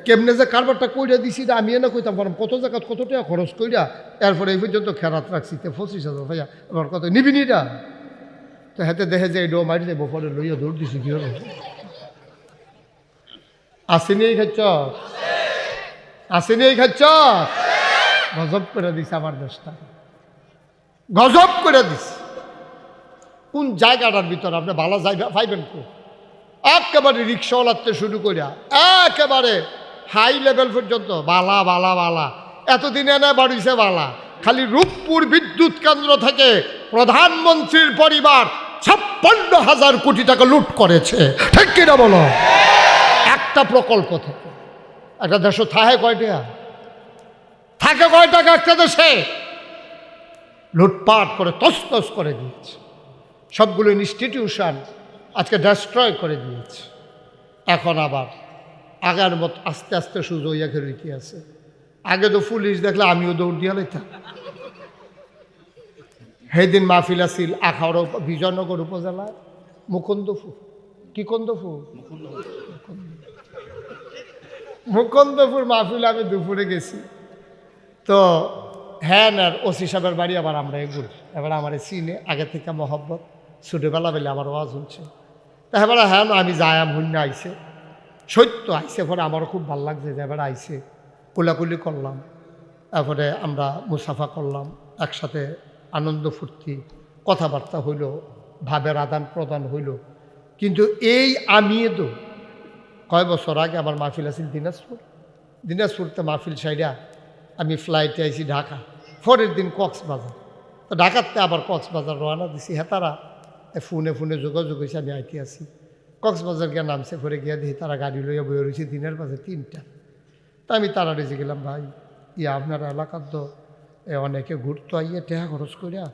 কেমনে যে কারবারটা কইরা দিছি আমি এনে কইতাম পারলাম কত জায়গা কত টাকা খরচ কইরা এরপরে এই পর্যন্ত খেরাত রাখছি 25,000 ভাইয়া আমার কত নিবি নিটা তো হাতে দেখে যে এটাও মারি দেবো পরে লইয়া দৌড় দিছি কি হলো আসেনি এই খাচ্ছ আসেনি এই খাচ্ছ গজব করে দিছে আমার দেশটা গজব করে দিছে কোন জায়গাটার ভিতর আপনি ভালো জায়গা পাইবেন তো একেবারে রিক্সাওয়ালাতে শুরু করিয়া একেবারে হাই লেভেল পর্যন্ত বালা বালা বালা এতদিন এনে বাড়িছে বালা খালি রূপপুর বিদ্যুৎ কেন্দ্র থেকে প্রধানমন্ত্রীর পরিবার 56,000 কোটি টাকা লুট করেছে ঠিক কিনা বলো একটা প্রকল্প থেকে একটা দেশ থাকে কয় টাকা একটা দেশে লুটপাট করে তছনছ করে দিয়েছে সবগুলো ইনস্টিটিউশন আজকে ডেস্ট্রয় করে দিয়েছে এখন আবার আগের মতো আস্তে আস্তে সুযোগ ইয়াকে রীতি আছে আগে তো পুলিশ দেখলে আমিও দৌড় দিয়া লাইতাম সেদিন মাহফিল আছিল আখাউড়া বিজয়নগর উপজেলায় মুকুন্দপুর কি কন্দপুর মুকুন্দপুর মাহফিল আমি দুপুরে গেছি তো হ্যাঁ আর ওসি সাহেবের বাড়ি আবার আমরা এগুলো এবার আমার চিনে আগে থেকে মহব্বত ছোটোবেলা বেলে আমার ওয়াজ শুনছে তা এবার হ্যাঁ আমি যায়াম হুন্য আইসে সত্য আইসে পরে আমারও খুব ভালো লাগছে যে এবার আইসে কোলাকুলি করলাম তারপরে আমরা মুসাফা করলাম একসাথে আনন্দ ফুর্তি কথাবার্তা হইল ভাবের আদান প্রদান হইল কিন্তু এই আমিয়ে তো কয় বছর আগে আমার মাহফিল আছিল দিনাজপুরতে মাহফিল সাইডা আমি ফ্লাইটে আইছি ঢাকা পরের দিন কক্সবাজার তো ঢাকাতে আবার কক্সবাজার রওনা দিছি হেতারা ফোনে যোগাযোগ হয়েছে আমি আইতে আছি কক্সবাজার গিয়ে নামছে পরে গিয়ে দেখি তারা গাড়ি লইয়া বয়ে রয়েছে দিনের বাজে 3টা তা আমি তারা রেজে গেলাম ভাই আপনার এলাকার তো অনেকে ঘুরতো আইয়া টেহা খরচ করিয়া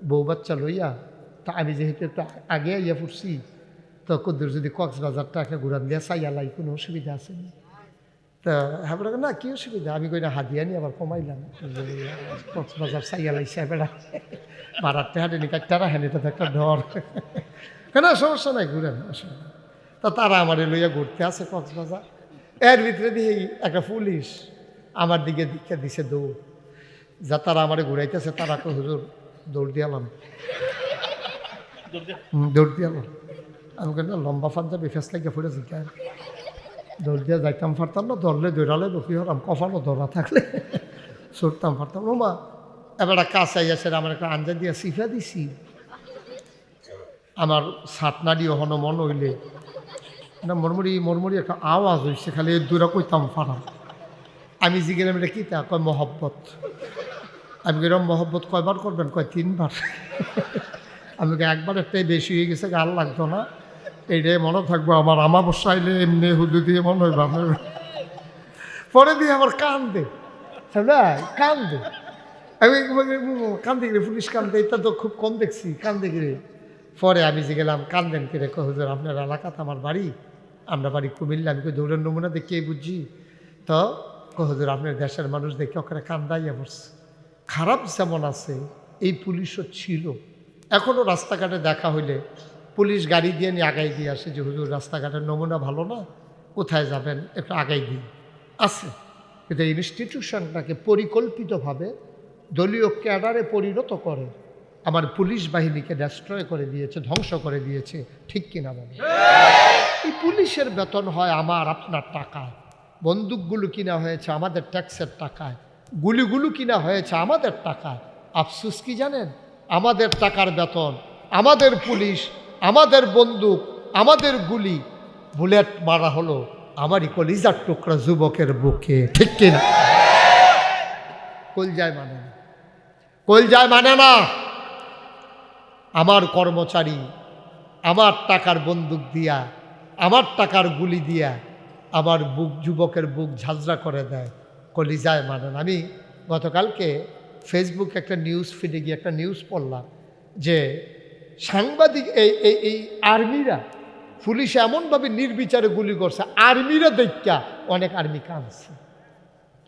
বউ বাচ্চা লইয়া তা আমি যেহেতু একটু আগে আইয়া পড়ছি তো কদ্দুর যদি কক্সবাজারটা একটা ঘুরান দিয়া চাইয়ালাই কোনো অসুবিধা আসেনি তা হ্যাঁ না কী অসুবিধা আমি কই না হাদিয়া নিয়ে আবার কমাইলাম কক্সবাজার চাইয়ালাইছে বেড়া মারার টেহাটে নি কাটটারা হ্যাঁ এটা তো একটা ডর কেন সমস্যা নাই ঘুরেন অসুবিধা তা তারা আমার লইয়া ঘুরতে আছে কক্সবাজার এর ভিতরে দিয়ে একটা পুলিশ আমার দিকে দীক্ষা দিছে দৌড় যা তারা আমার ঘুরাইতেছে তারা তো হুজুর দৌড় দিয়ালাম আমি কেন লম্বা পাঞ্জাবি ফেস লাগিয়ে ফুটেছি কেন দৌড় দিয়ে যাইতাম পারতাম না ধরলে দৌড়ালে বকি হলাম কপালও ধরা থাকলে ছুটতাম পারতাম না এবার কাছে আইয়াছে আমার একটা আঞ্জা দিয়া সিফা দিছি আমার সাতনাড়ি হনো মন হইলে না মরমরি একটা আওয়াজ হয়েছে খালি দূরে কইতাম ফারাম আমি জিজ্ঞেলাম এটা কী তা কয় মহব্বত আমি কিরম মহব্বত কয়বার করবেন কয় 3বার আমি একবার একটাই বেশি হয়ে গেছে গাল লাগতো না এইটাই মনে থাকবো আমার আমাবস্যা আইলে এমনি হুদু দিয়ে মনে হইব আপনার পরে দিয়ে আমার কান্দে কান্দে আমি কান্দে গেলে পুলিশ কান্দে এটা তো খুব কম দেখছি কান্দে গেলে পরে আমি যে গেলাম কান্দেন কেড়ে হুজুর আপনার এলাকাতে আমার বাড়ি আমরা বাড়ি কুমিল্লা আমি দৌড়ের নমুনা দেখে বুঝছি তো হুজুর আপনার দেশের মানুষ দেখে ওখানে কান্দাইয়া পড়ছে। খারাপ যেমন আছে এই পুলিশও ছিল, এখনও রাস্তাঘাটে দেখা হইলে পুলিশ গাড়ি দিয়ে নিয়ে আগাই দিয়ে আসে যে হুজুর রাস্তাঘাটের নমুনা ভালো না, কোথায় যাবেন একটু আগাই দিন আছে। কিন্তু ইনস্টিটিউশনটাকে পরিকল্পিতভাবে দলীয় ক্যাডারে পরিণত করে আমার পুলিশ বাহিনীকে ডেস্ট্রয় করে দিয়েছে, ধ্বংস করে দিয়েছে। ঠিক কিনা বলে? এই পুলিশের বেতন হয় আমার আপনার টাকায়, বন্দুকগুলো কিনা হয়েছে আমাদের ট্যাক্সের টাকায়, গুলিগুলো কিনা হয়েছে আমাদের টাকায়। আফসোস কি জানেন? আমাদের টাকার বেতন, আমাদের পুলিশ, আমাদের বন্দুক, আমাদের গুলি, বুলেট মারা হলো আমারই কলিজার টুকরা যুবকের বুকে। ঠিক কিনা? কলজায় মানে না, কলজায় মানে না। আমার কর্মচারী আমার টাকার বন্দুক দিয়া, আমার টাকার গুলি দিয়া আমার বুক, যুবকের বুক ঝাঁঝরা করে দেয়, কলিজায় মানে না। আমি গতকালকে ফেসবুকে একটা নিউজ ফিডে গিয়ে একটা নিউজ পড়লাম যে সাংবাদিক এই আর্মিরা পুলিশে এমনভাবে নির্বিচারে গুলি করছে, আর্মিরা দেখা অনেক আর্মি কাঁদছে,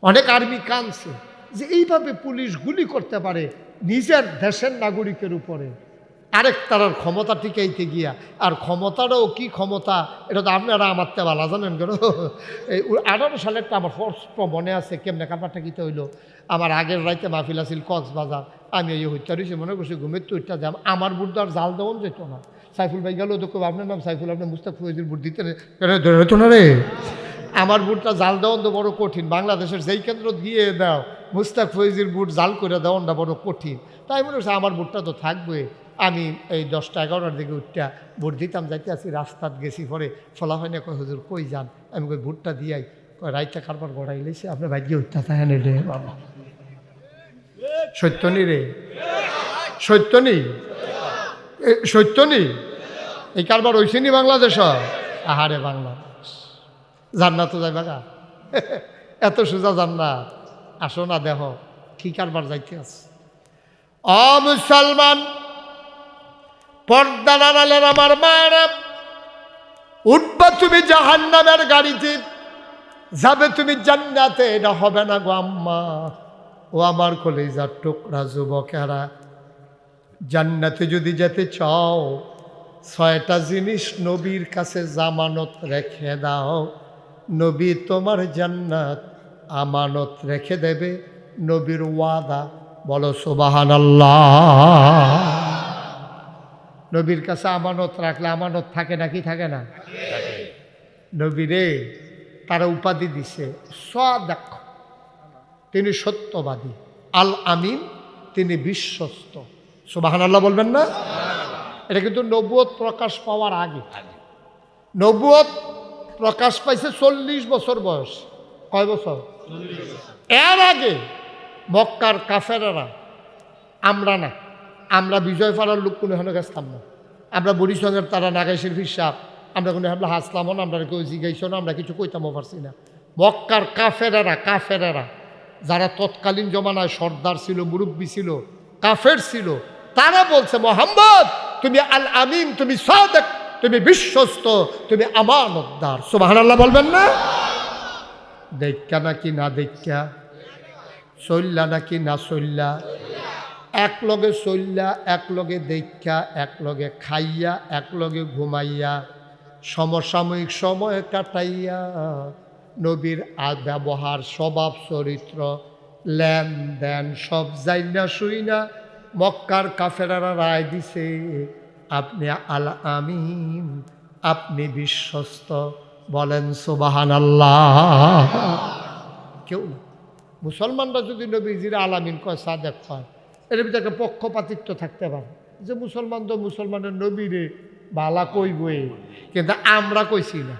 অনেক আর্মি কাঁদছে যে এইভাবে পুলিশ গুলি করতে পারে নিজের দেশের নাগরিকের উপরে। আরেক তারার ক্ষমতা টিকাইতে গিয়া, আর ক্ষমতাটাও কি ক্ষমতা এটা তো আপনারা আমার তে ভালো জানেন কেন। এই 18 সালেরটা আমার স্পষ্ট মনে আছে, কেমনে কাপড়টা কিতে হইলো। আমার আগের রাইতে মাহফিল আছিল কক্সবাজার, আমি এই হত্যা রয়েছি মনে করছি ঘুমের তো ওইটা যাম, আমার বুটদার জাল দেওয়ান যেত না। সাইফুল ভাই গেল তো আপনার নাম সাইফুল, আপনার মুস্তাক ফৈজির বুট দিতে হতো না রে। আমার বুটটা জাল দেওয়ান তো বড় কঠিন, বাংলাদেশের যেই কেন্দ্র দিয়ে দাও মুস্তাক ফৈজির বুট জাল করে দেওয়ানটা বড় কঠিন। তাই মনে হচ্ছে আমার বুটটা তো থাকবে। আমি এই 10টা-11টার দিকে উঠটা ভোট দিতাম, যাইতে আসি রাস্তাত গেছি, পরে ফলা হয় না, কয় হুজুর কই যান, আমি কই ভোটটা দিয়াই, কয় রাইটটা কারবার গড়াই লেছে আপনার ভাগ্যে উঠতে থাকে না রে বাবা। সত্যনি রে, সত্যনি, সত্যনি এই কারবার হয়েছে নি বাংলাদেশ? আহারে বাংলাদেশ, জান্নাত তো যাইবা গা, এত সোজা জান্নাত? আসো না দেহ কি কারবার যাইতে আছে। অ মুসলমান পর্দার আড়ালের আমার মায়েরা, উঠবা তুমি জাহান্নামের গাড়িতে, যাবে তুমি জান্নাতে, এটা হবে না গো আম্মা। ও আমার কলিজার টুকরা যুবকেরা, জান্নাতে যদি যেতে চাও 6টা জিনিস নবীর কাছে জামানত রেখে দাও, নবী তোমার জান্নাত আমানত রেখে দেবে, নবীর ওয়াদা। বলো সুবহানাল্লাহ। নবীর কাছে আমানত রাখলে আমানত থাকে নাকি থাকে না? নবীরে তারা উপাধি দিছে সাদিক, তিনি সত্যবাদী, আল আমিন, তিনি বিশ্বস্ত। সুবহানাল্লাহ বলবেন না? এটা কিন্তু নবুয়ত প্রকাশ পাওয়ার আগে। নবুয়ত প্রকাশ পাইছে 40 বছর বয়স। কয় বছর? এর আগে মক্কার কাফেরেরা, আমরা না, আমরা বিজয় ফারার লোক কোনো এখানে গেছতাম না, আমরা বরিশঙ্গের তারা নাগাইশের ফিরসাব, আমরা কোনো আমরা হাসলামও না, আমরা কেউ জিগাইছ না, আমরা কিছু কইতামও পারছি না। মক্কার কাফেরেরা, কাফেরেরা যারা তৎকালীন জমানায় সর্দার ছিল, মুরব্বী ছিল, কাফের ছিল, তারা বলছে মুহাম্মদ তুমি আল আমিন, তুমি সাদিক, তুমি বিশ্বস্ত, তুমি আমানতদার। সুবহানাল্লাহ বলবেন না? দেখা নাকি না দেখা, চল্লা নাকি না চল্লা, এক লগে চল্লা, এক লগে দেখা, এক লগে খাইয়া, এক লগে ঘুমাইয়া, সমসাময়িক সময় কাটাইয়া, নবীর ব্যবহার, স্বভাব, চরিত্র, লেনদেন সব যাইনা শুইনা মক্কার কাফেরারা রায় দিছে আপনি আল আমিন, আপনি বিশ্বস্ত। বলেন সুবহানাল্লাহ। কেউ না, মুসলমানরা যদি নবীজির আল আমিন কয়, সাদেক কয়, এর ভিতরে একটা পক্ষপাতিত্ব থাকতে পারে যে মুসলমান তো মুসলমানের নবীরে বালা কইবই, কিন্তু আমরা কইছি না।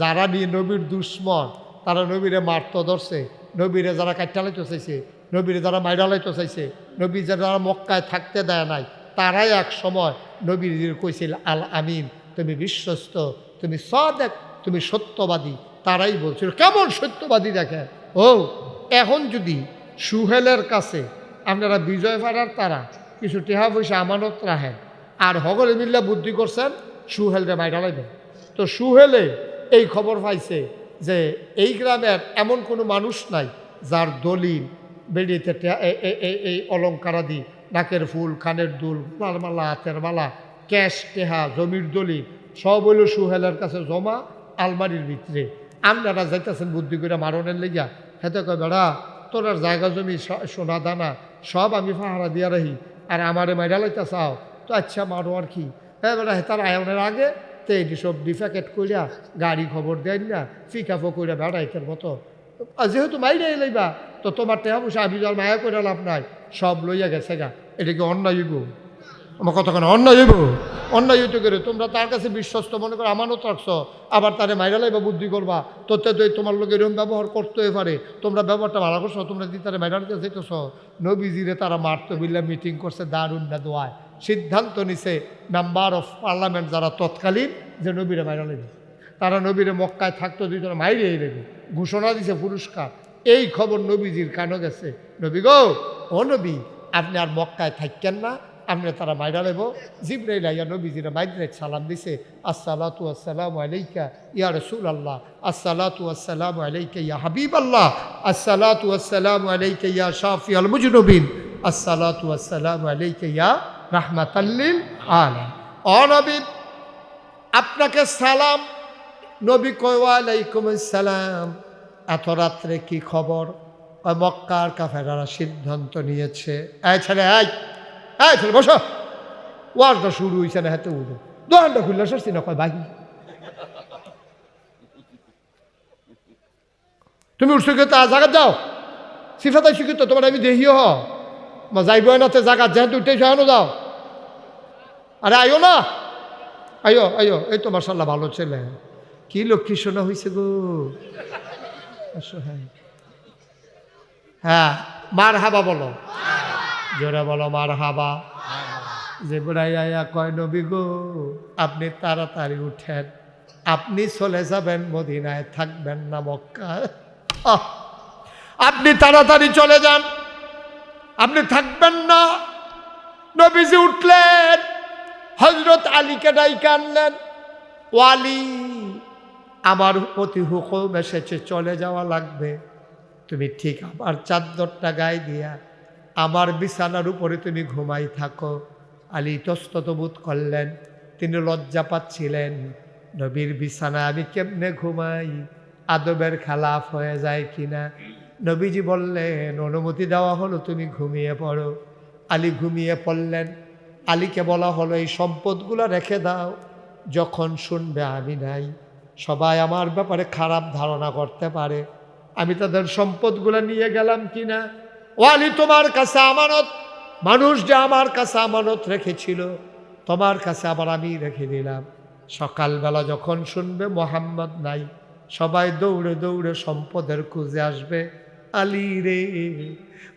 যারা নিয়ে নবীর দুশ্মন তারা নবীরে মারতে ধরছে, নবীরে যারা কাটালাইতে চাইছে, নবীরে যারা মাইরালাইতে চাইছে, নবী যারা মক্কায় থাকতে দেয় নাই, তারাই এক সময় নবীর কইছিল আল আমিন, তুমি বিশ্বস্ত, তুমি সাদেক, তুমি সত্যবাদী। তারাই বলছিল। কেমন সত্যবাদী দেখেন। ও এখন যদি সুহেলের কাছে আপনারা বিজয় ফারার তারা কিছু টেহা পয়সা আমানত রাখেন, আর হগলে মিল্লা বুদ্ধি করছেন সুহেলরে মাইরা লাইবেন, তো সুহেলে এই খবর পাইছে যে এই গ্রামের এমন কোনো মানুষ নাই যার দলিল বেড়িতে এই অলঙ্কারাদি, নাকের ফুল, কানের দুল, গলার মালা, হাতের মালা, ক্যাশ, টেহা, জমির দলিল সব হইল সুহেলের কাছে জমা আলমারির ভিতরে। আপনারা যাইতেছেন বুদ্ধি করে মারণের লেগা, হেতে কয় বেড়া তোরার জায়গা জমি সোনা দানা সব আমি পাহারা দিয়া রাহি, আর আমারে মাইরা লাইতে চাও তো আচ্ছা মারো আর কি। হ্যাঁ বেড়া হেতার আয়নের আগে তো এটি সব ডিফ্যাকেট করিয়া গাড়ি খবর দেন না, ফিকাফো করিয়া বেড়াইতের মতো। যেহেতু মাইরাই লইবা তো তোমার টেহা পয়সা আমি যার মায়া করে লাভ নাই, সব লইয়া গেছে গা। এটা কি অন্যায় হইব? আমার কতক্ষণ অন্যায় হইব? অন্যায় হইতে করে তোমরা তার কাছে বিশ্বস্ত মনে করো, আমানত রাখছো, আবার তারে মাইরা লাইবা বুদ্ধি করবা, তোতে তো তোমার লোক এরকম ব্যবহার করতে পারে। তোমরা ব্যবহারটা ভালো করছো, তোমরা যদি তারা মাইরা নিতে চাইতেছ। নবীজিরে তারা মারতে বিল্লা মিটিং করছে দারুন না দোয়ায়, সিদ্ধান্ত নিছে মেম্বার অফ পার্লামেন্ট যারা তৎকালীন, যে নবীরে মাইরা লাগবে। তারা নবীরে মক্কায় থাকতো দুইজনে মাইরেই লেগে ঘোষণা দিছে পুরস্কার। এই খবর নবীজির কানও গেছে, নবী গো ও নবী আপনি আর মক্কায় থাকেন না, আপনি তারা মাইরা লেব। জিবরাইল আইয়া নবীজিরা মাইরে সালাম দিছে, আসসালাতু আসসালামু আলাইকা ইয়া রাসূলুল্লাহ, আসসালাতু আসসালামু আলাইকা ইয়া হাবিবাল্লাহ, আসসালাতু আসসালামু আলাইকা ইয়া শাফিউল মুজনুবিন, আসসালাতু আসসালামু আলাইকা ইয়া রাহমাতাল লিল আলামিন। ও নবী আপনাকে সালাম। নবী কয় ওয়া আলাইকুম আসসালাম। এত রাত্রে কি খবর? মক্কার কাফেররা সিদ্ধান্ত নিয়েছে। এই ছেলে এই ছেলে বসো, ওয়ারটা শুরু হয়েছে না, হাতে উঠো দোকানটা খুললে সরছি না, কয় বাকি তুমি উঠছো কে? তা জায়গা যাও, সিফাতাই শিখিত তোমার আমি দেখিও যাইব নাতে জায়গা যেহেতু উঠে যাও যাও। আরে আইও না, আইও আইও। এই তো মাশাআল্লাহ ভালো ছেলে, কি লক্ষ্মী শোনা হয়েছে গো। হ্যাঁ মার হাবা বলো, জোরে বলো মার হাবা। জিবরাইল আয়া কয় নবী গো আপনি তাড়াতাড়ি উঠেন, আপনি চলে যাবেন মদিনায়, থাকবেন না মক্কায়। আপনি তাড়াতাড়ি চলে যান, আপনি থাকবেন না। নবীজি উঠলেন, হযরত আলীকে ডাইকে আনলেন। ওয়ালি আমার প্রতি হুকুম এসেছে, চলে যাওয়া লাগবে। তুমি ঠিক আমার চাদরটা গায়ে দিয়া আমার বিছানার উপরে তুমি ঘুমাই থাকো। আলী ইতস্তত বোধ করলেন, তিনি লজ্জা পাচ্ছিলেন, নবীর বিছানায় আমি কেমনে ঘুমাই, আদবের খেলাফ হয়ে যায় কিনা। নবীজি বললেন অনুমতি দেওয়া হলো, তুমি ঘুমিয়ে পড়ো। আলী ঘুমিয়ে পড়লেন। আলীকে বলা হলো এই সম্পদগুলো রেখে দাও, যখন শুনবে আমি নাই সবাই আমার ব্যাপারে খারাপ ধারণা করতে পারে, আমি তাদের সম্পদগুলো নিয়ে গেলাম কিনা। ও আলী তোমার কাছে আমানত, মানুষ যে আমার কাছে আমানত রেখেছিল তোমার কাছে আবার আমি রেখে দিলাম। সকালবেলা যখন শুনবে মোহাম্মদ নাই, সবাই দৌড়ে দৌড়ে সম্পদের খুঁজে আসবে। আলী রে,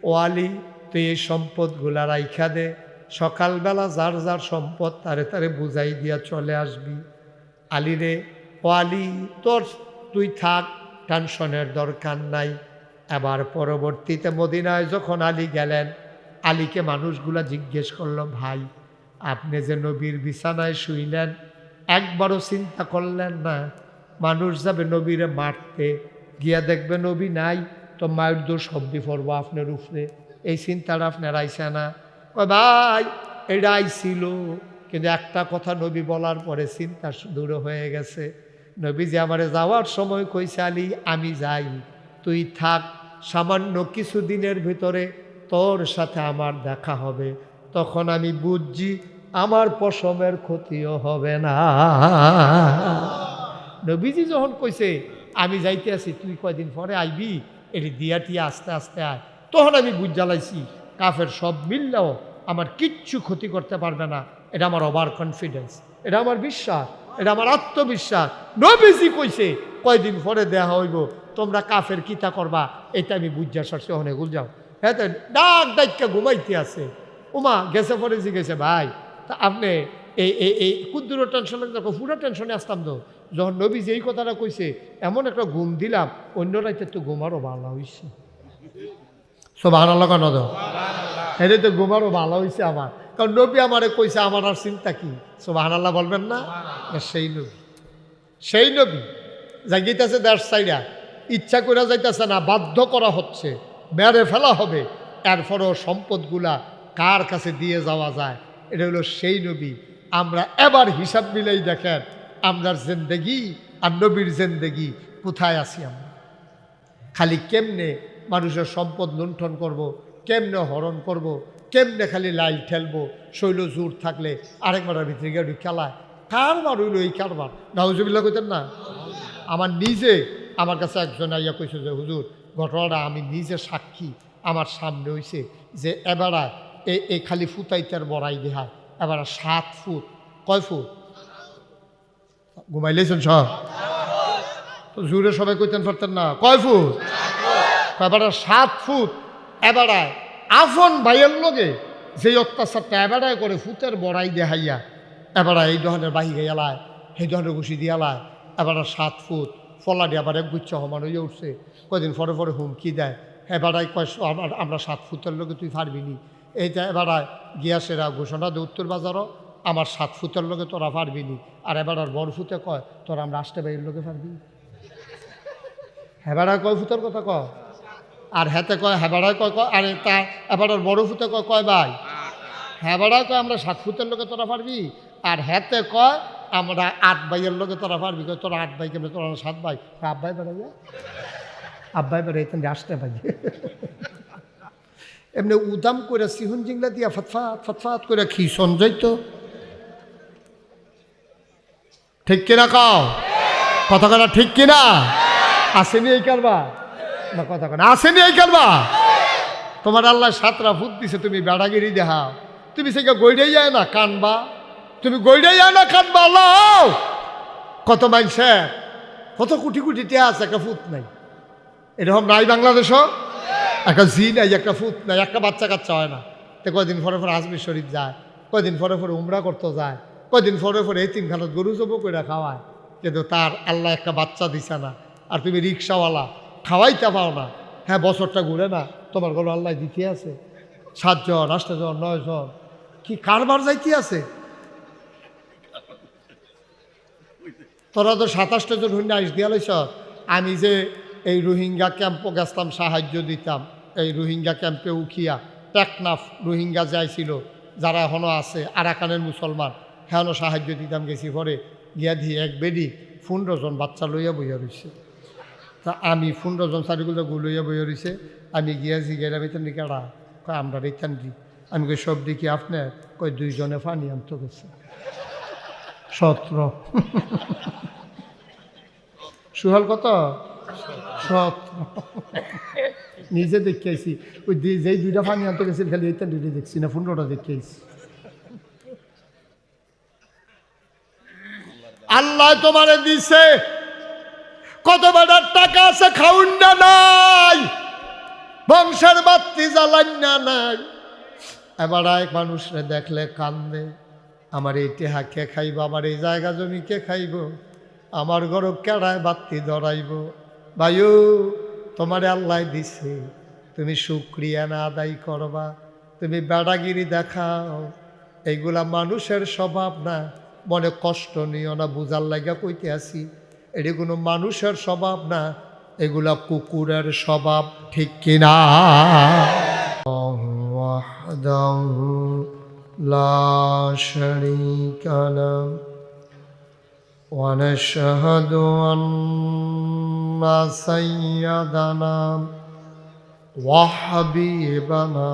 ও আলী তুই এই সম্পদগুলা রাইখা দে, সকালবেলা যার যার সম্পদ তারে তারে বুঝাই দিয়া চলে আসবি। আলী রে, ও আলী তোর তুই থাক, টেনশনের দরকার নাই। এবার পরবর্তীতে মদিনায় যখন আলী গেলেন, আলীকে মানুষগুলা জিজ্ঞেস করলো, ভাই আপনি যে নবীর বিছানায় শুইলেন একবারও চিন্তা করলেন না মানুষ যাবে নবীরে মারতে, গিয়া দেখবে নবী নাই তো মায়ের দোষ শব্দে পড়বো আপনার উপরে, এই চিন্তাটা আপনার আইসা না? ভাই এটা আইছিল, কিন্তু একটা কথা নবী বলার পরে চিন্তা দূর হয়ে গেছে। নবী যে আমারে যাওয়ার সময় কইছে আলী আমি যাই, তুই থাক, সামান্য কিছুদিনের ভিতরে তোর সাথে আমার দেখা হবে, তখন আমি বুঝছি আমার পশমের ক্ষতিও হবে না। নবীজি যখন কইছে আমি যাইতে আছি, তুই কয়দিন পরে আইবি, এটি দিয়া টিয়া আস্তে আস্তে আয়, তখন আমি বুঝ জ্বালাইছি কাফের সব মিললেও আমার কিচ্ছু ক্ষতি করতে পারবে না। এটা আমার ওভার কনফিডেন্স, এটা আমার বিশ্বাস, এটা আমার আত্মবিশ্বাস। নবীজি কইছে কয়দিন পরে দেখা হইব, তোমরা কাফের কিতা করবা, এটা আমি বুঝা সরছে। ওখানে গুল যাও, হ্যাঁ তো ডাক ডাক্কা ঘুমাইতে আছে। ওমা গেছে পরে জিজ্ঞেসে ভাই তা আপনি এই ক্ষুদ্র টেনশনে দেখো, পুরো টেনশনে আসতাম তো, যখন নবীজি এই কথাটা কইছে এমন একটা ঘুম দিলাম, অন্য রাইতে তো ঘুমারও ভালো হয়েছে। সুবহানাল্লাহ কেন দাও, এটা তো ঘুমারও ভালো হয়েছে আমার, কারণ নবী আমারে কইছে, আমার আর চিন্তা কি? সুবহানাল্লাহ বলবেন না? সেই নবী, সেই নবী জাগিতেছে দেশ সাইডা, ইচ্ছা করে যাইতেছে না, বাধ্য করা হচ্ছে, মেরে ফেলা হবে, এরপরও সম্পদগুলা কার কাছে দিয়ে যাওয়া যায়। এটা হলো সেই নবী। আমরা এবার হিসাব মিলেই দেখেন আমরার জিন্দেগি আর নবীর জিন্দেগি কোথায় আছি আমরা। খালি কেমনে মানুষের সম্পদ লুণ্ঠন করব, কেমনে হরণ করব, কেমনে খালি লাইল ঠেলবো, শৈল জোর থাকলে আরেকবার ভিতরে গিয়ে খেলায়। কারবার হইল এই কারবার, নাউজুবিল্লাহ কইতেন না। আমার নিজে, আমার কাছে একজন আইয়া কইছে যে হুজুর ঘটনাটা আমি নিজে সাক্ষী, আমার সামনে হইছে যে এবারা এই খালি ফুতাইতার বড়াই দেহা এবারা 7 ফুট, কয় ফুট ঘুমাইলেছেন সব তো জোরে সবাই কইতেন পারতেন না, কয় ফুট, এবারে 7 ফুট। এবারায় আফন ভাইয়ের লগে যে অত্যাচারটা এবারায় করে ফুতের বড়াই দেহাইয়া এবারা এই ধরনের বাহিরে এলায়, এই ধরনের ঘুষি দিয়ে এলায়, এবারে 7 ফুট ফলা দিয়ে আবার এক গুচ্ছ সমান হয়ে উঠছে। কয়দিন পরে পরে হুমকি দেয়, এবারায় কয় আমরা 7 ফুটের লগে তুই পারবি নি। এইটা এবারায় গিয়াসেরা ঘোষণা দে উত্তর বাজারও আমার 7 ফুটের লগে তোরা পারবি নি। আর এবার বড় ফুটে কয় তোরা আমরা 8 বাইয়ের লগে পারবি। হেবাড়ায় কয় ফুটের কথা কয়, আর হেতে কয় হেবাড়ায় কয় কয়, আরে তা এবার বড় ফুটে কয় কয় ভাই, হেবাড়ায় কয় আমরা 7 ফুটের লোকে তোরা পারবি, আর হেতে কয় আমরা 8 ভাইয়ের লোকে তোরা পারবি। কয় তোরা 8 ভাই কেমন, তোরা 7 ভাই, আব্বাই বেড়াইয়া আব্বাই বেড়াইতেন 8 ভাই। এমনি উদাম করে সিহুন জিংলা দিয়া ফতফাত ফতফাত করে খিসন যাইতো। ঠিক কিনা কাও কথা কথা, ঠিক কিনা? আসেনি এই কারবা না, কথা কেন আসেনি এই কারবা? তোমার আল্লাহ 7টা ফুট দিছে, তুমি বেড়াগিরি দেখাও, তুমি সেটা গইড়াই যায় না কানবা, তুমি গইড়াই যায় না কানবা। আল্লাহ কত মাইনছে, কত কোটি কোটি টিয়া আছে, একটা ফুট নাই। এরকম নাই বাংলাদেশও, একটা জি নাই, একটা ফুট নাই, একটা বাচ্চা কাচ্চা হয় না। তো কয়দিন পরে পরে আজমির শরীফ যায়, কয়দিন পরে পরে উমরা করতে যায়, কয়দিন পরে পরে এই 3খানত গরু জবো করে খাওয়ায়, কিন্তু তার আল্লাহ একটা বাচ্চা দিছে না। আর তুমি রিক্সাওয়ালা, খাওয়াইতে পাও না। হ্যাঁ বছরটা ঘুরে না, তোমার ঘরে আল্লাহ দিতে আছে 7 জন 8 জন 9 জন, কি কারবার যাইতে আছে। তোরা তো 27টা জন হইলে আইস দিয়া লইছ। আমি যে এই রোহিঙ্গা ক্যাম্পও গেছতাম, সাহায্য দিতাম। এই রোহিঙ্গা ক্যাম্পে উখিয়া টেকনাফ রোহিঙ্গা যাইছিল, যারা এখনও আছে আরাকানের মুসলমান, হ্যাঁ সাহায্য দিতাম। গেছি পরে গিয়া দিয়ে এক বেডি 15 জন বাচ্চা লইয়া বইয়া রয়েছে। তা আমি 15 জন চারিগুলো গুলইয়া বইয়া রয়েছে। আমি গিয়া জিগাইলাম এটা নিকাড়া, কয় আমরা রেখান দি। আমি কই সব দেখি আপনার, কয় 2 জনে পানি আনতে গেছে 17। সুহাল কত 17 নিজে দেখে আইছি। ওই যেই 2টা পানি আনতে গেছে খালি এইটা 2টা দেখছি না, 15টা দেখে আইছি। আল্লাহ তোমারে দিছে, কত বেটার টাকা আছে খাউন না নাই, বংশের বাত্তি জ্বালান না নাই। এবার এক মানুষরে দেখলে কান্দে, আমার এই টেহা কে খাইব, আমার এই জায়গা জমি কে খাইব, আমার ঘর কেড়ায় বাত্তি ধরাইব। ভাইও তোমারে আল্লাহ দিছে, তুমি শুকরিয়া না আদায় করবা, তুমি বেড়াগিরি দেখাও, এইগুলা মানুষের স্বভাব না। মনে কষ্ট নিও না, বুঝার লাগা কইতে আসি, এটি কোনো মানুষের স্বভাব না, এগুলা কুকুরের স্বভাব। ঠিক কিনা? লা শারীকা লাহু ওয়া নাশহাদু আন্না সাইয়্যিদানা ওয়া হাবিবানা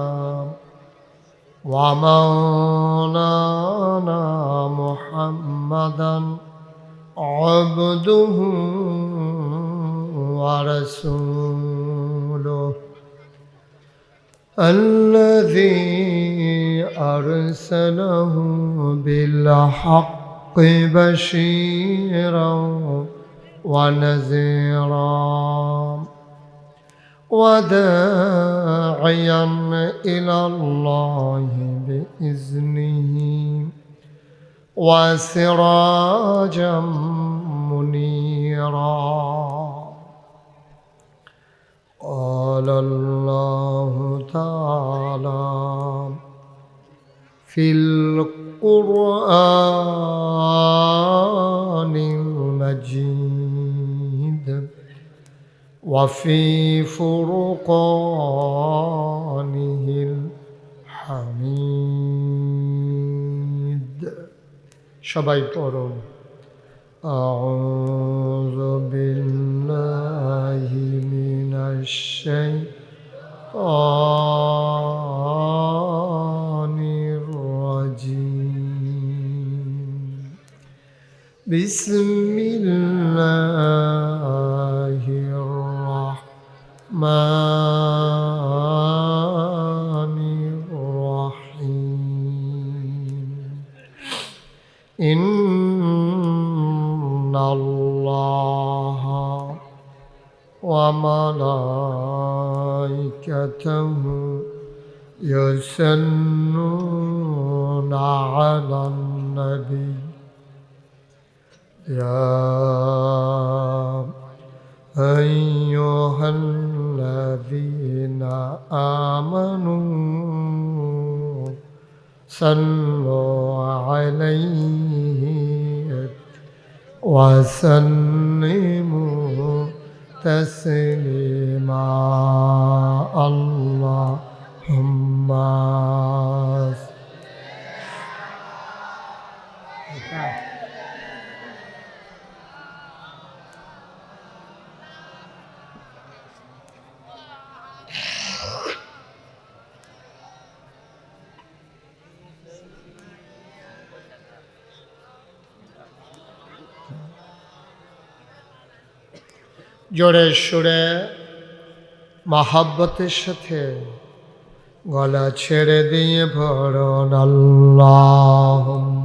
ওয়া মাওলানা মুহাম্মাদান عبده ورسوله الذي أرسله بالحق بشيرا ونذيرا وداعيا إلى الله بإذنه وسراجا منيرا. قال الله تعالى في القرآن المجيد وفي فرقانه الحميد সবাই পড়ুন أعوذ بالله من الشيطان الرجيم بسم الله الرحمن الرحيم إن الله وملائكته يصلون على النبي يا أيها الذين آمنوا صلوا عليه وسلموا تسليما اللهم জোরে সুরে মহাব্বতের সাথে গলা ছেড়ে দিয়ে ভরণ আল্লাহুম্মা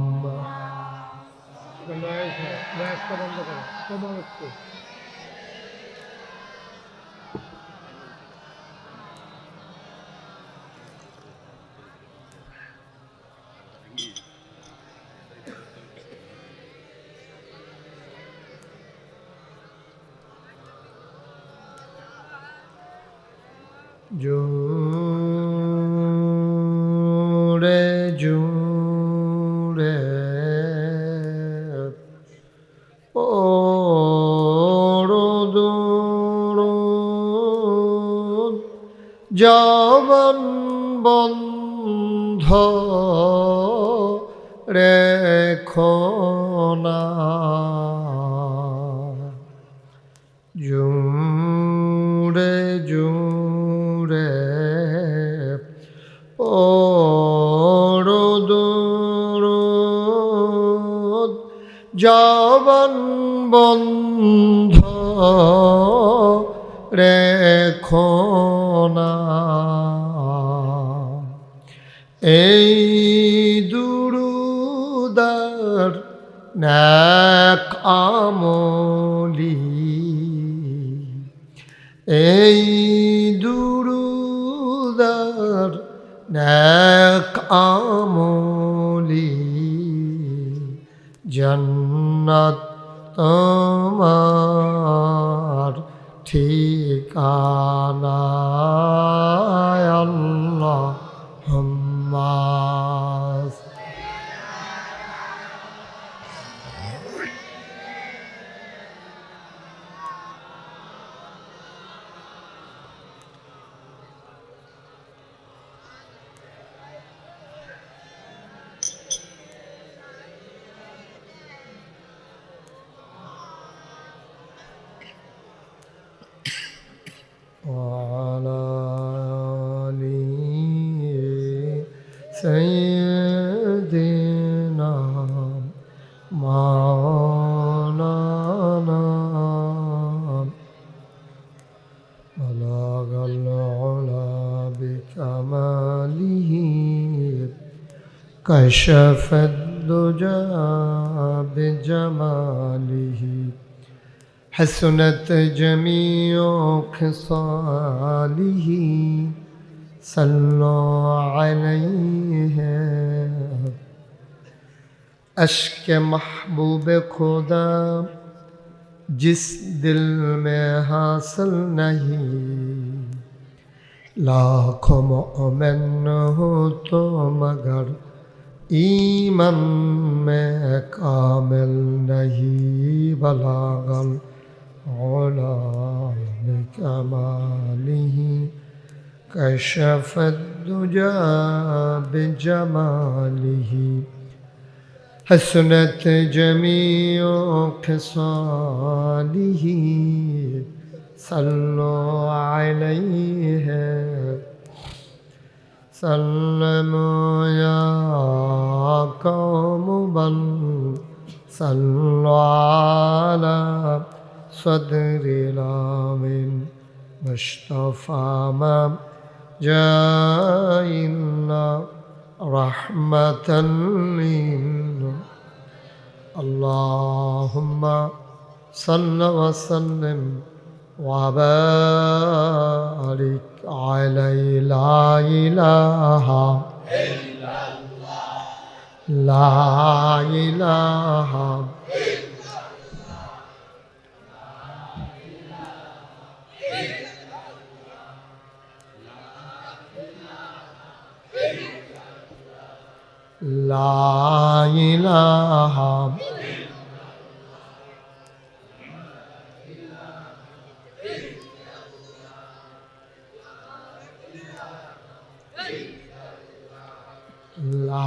জোরে জোরে পড়ুন জবান বন্ধ রেখো না জোরে জোরে পড়ুন জবান বন্ধ রেখো না এই দুরুদার নেক আমলি এই দুরুদার নেক আমলি জান্নাত তোমার ঠিকানা আল্লাহুম্মা وعلى آل سيدنا مولانا بلغ العلا بكماله كشف الدجى بجماله حسنت جميع خصاله صلوا عليه اشک محبوب خدا جس دل میں حاصل نہیں لاکھوں مومن ہو تو مگر ایمان میں کامل نہیں بلاغ العلا بكماله كشف الدجى بجماله حسنت جميع خصاله صلوا عليه سلموا يا قوم بل صلوا على صدر الأمين مصطفى ما جاء إلا رحمة للناس اللهم صل وسلم وبارك عليه لا إله إلا الله لا إله لا إله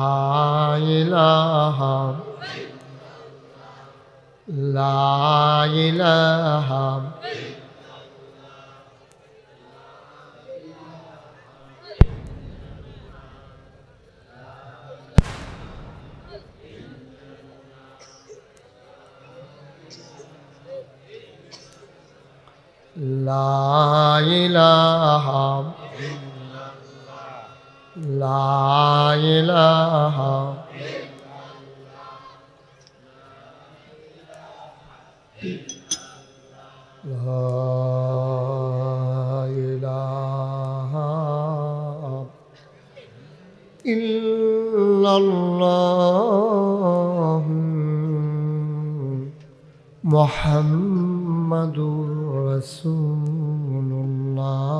لا إله لا إله لا إله لا إله لا إله إلا الله محمد رسول الله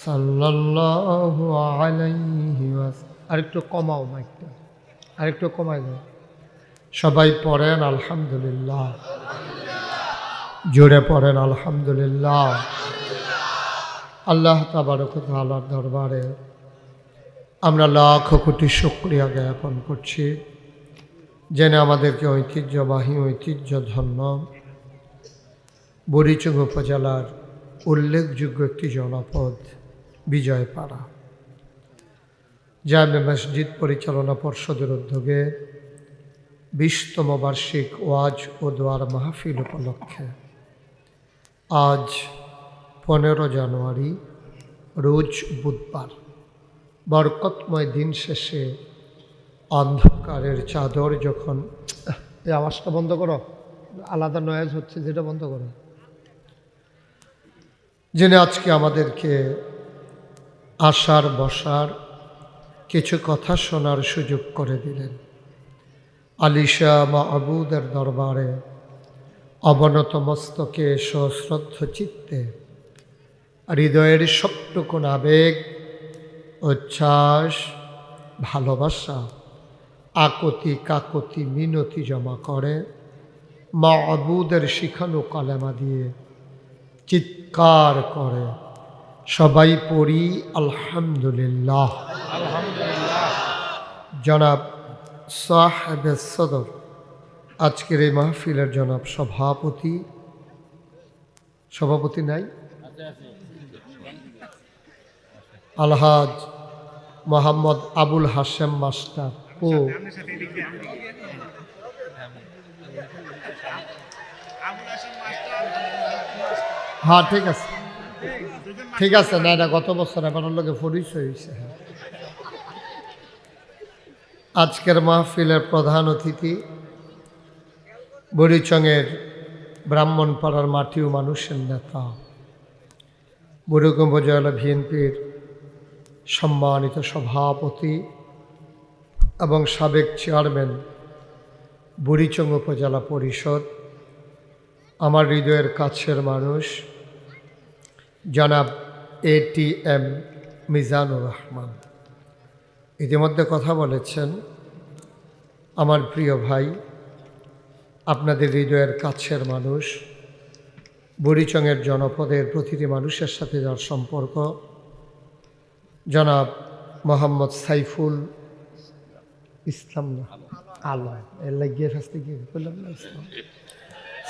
সাল্লাল্লাহু আলাইহি ওয়াসাল্লাম। আরেকটু কমাও মাইকটা, আরেকটু কমাই দাও। সবাই পড়েন আলহামদুলিল্লাহ, জোরে পড়েন আলহামদুলিল্লাহ। আল্লাহ তাবারক ওয়া তাআলার দরবারে আমরা লাখ কোটি শুকরিয়া জ্ঞাপন করছি, জেনে আমাদেরকে ঐতিহ্যবাহী ঐতিহ্যধন্য বুড়িচং উপজেলার উল্লেখযোগ্য একটি জনপদ বিজয়পাড়া জামে মসজিদ পরিচালনা পর্ষদের উদ্যোগে 20তম বার্ষিক ওয়াজ ও দোয়ার মাহফিল উপলক্ষে আজ 15 জানুয়ারি রোজ বুধবার বরকতময় দিন শেষে অন্ধকারের চাদর যখন, এই আওয়াজটা বন্ধ করো, আলাদা নয়েজ হচ্ছে, যেটা বন্ধ করো, জেনে আজকে আমাদেরকে আসার বসার কিছু কথা শোনার সুযোগ করে দিলেন। আলিশা মাহবুদের দরবারে অবনত মস্তকে সশ্রদ্ধ চিত্তে হৃদয়ের সবটুকু আবেগ, উচ্ছ্বাস, ভালোবাসা, আকতি কাকতি মিনতি জমা করে মাহবুদের শিখানো কালেমা দিয়ে চিৎকার করে সবাই পড়ি আলহামদুলিল্লাহ। জনাব সাহেবে সদর, আজকের এই মাহফিলের জনাব সভাপতি নাই, আলহাজ মোহাম্মদ আবুল হাশেম মাস্টার ও হ্যাঁ ঠিক আছে ঠিক আছে, না এটা গত বছর এবার লোকে পরিচয় হয়েছে। আজকের মাহফিলের প্রধান অতিথি বুড়িচংয়ের ব্রাহ্মণপাড়ার মাটি ও মানুষের নেতা, বুড়িচং উপজেলা বিএনপির সম্মানিত সভাপতি এবং সাবেক চেয়ারম্যান বুড়িচং উপজেলা পরিষদ, আমার হৃদয়ের কাছের মানুষ জনাব ATM মিজানুর রহমান। ইতিমধ্যে কথা বলেছেন আমার প্রিয় ভাই, আপনাদের হৃদয়ের কাছের মানুষ বুড়িচংয়ের জনপদের প্রতিটি মানুষের সাথে যার সম্পর্ক, জনাব মোহাম্মদ সাইফুল ইসলাম না আলম, এর লাগিয়ে ফার্স্টে গিয়ে বললাম না ইসলাম,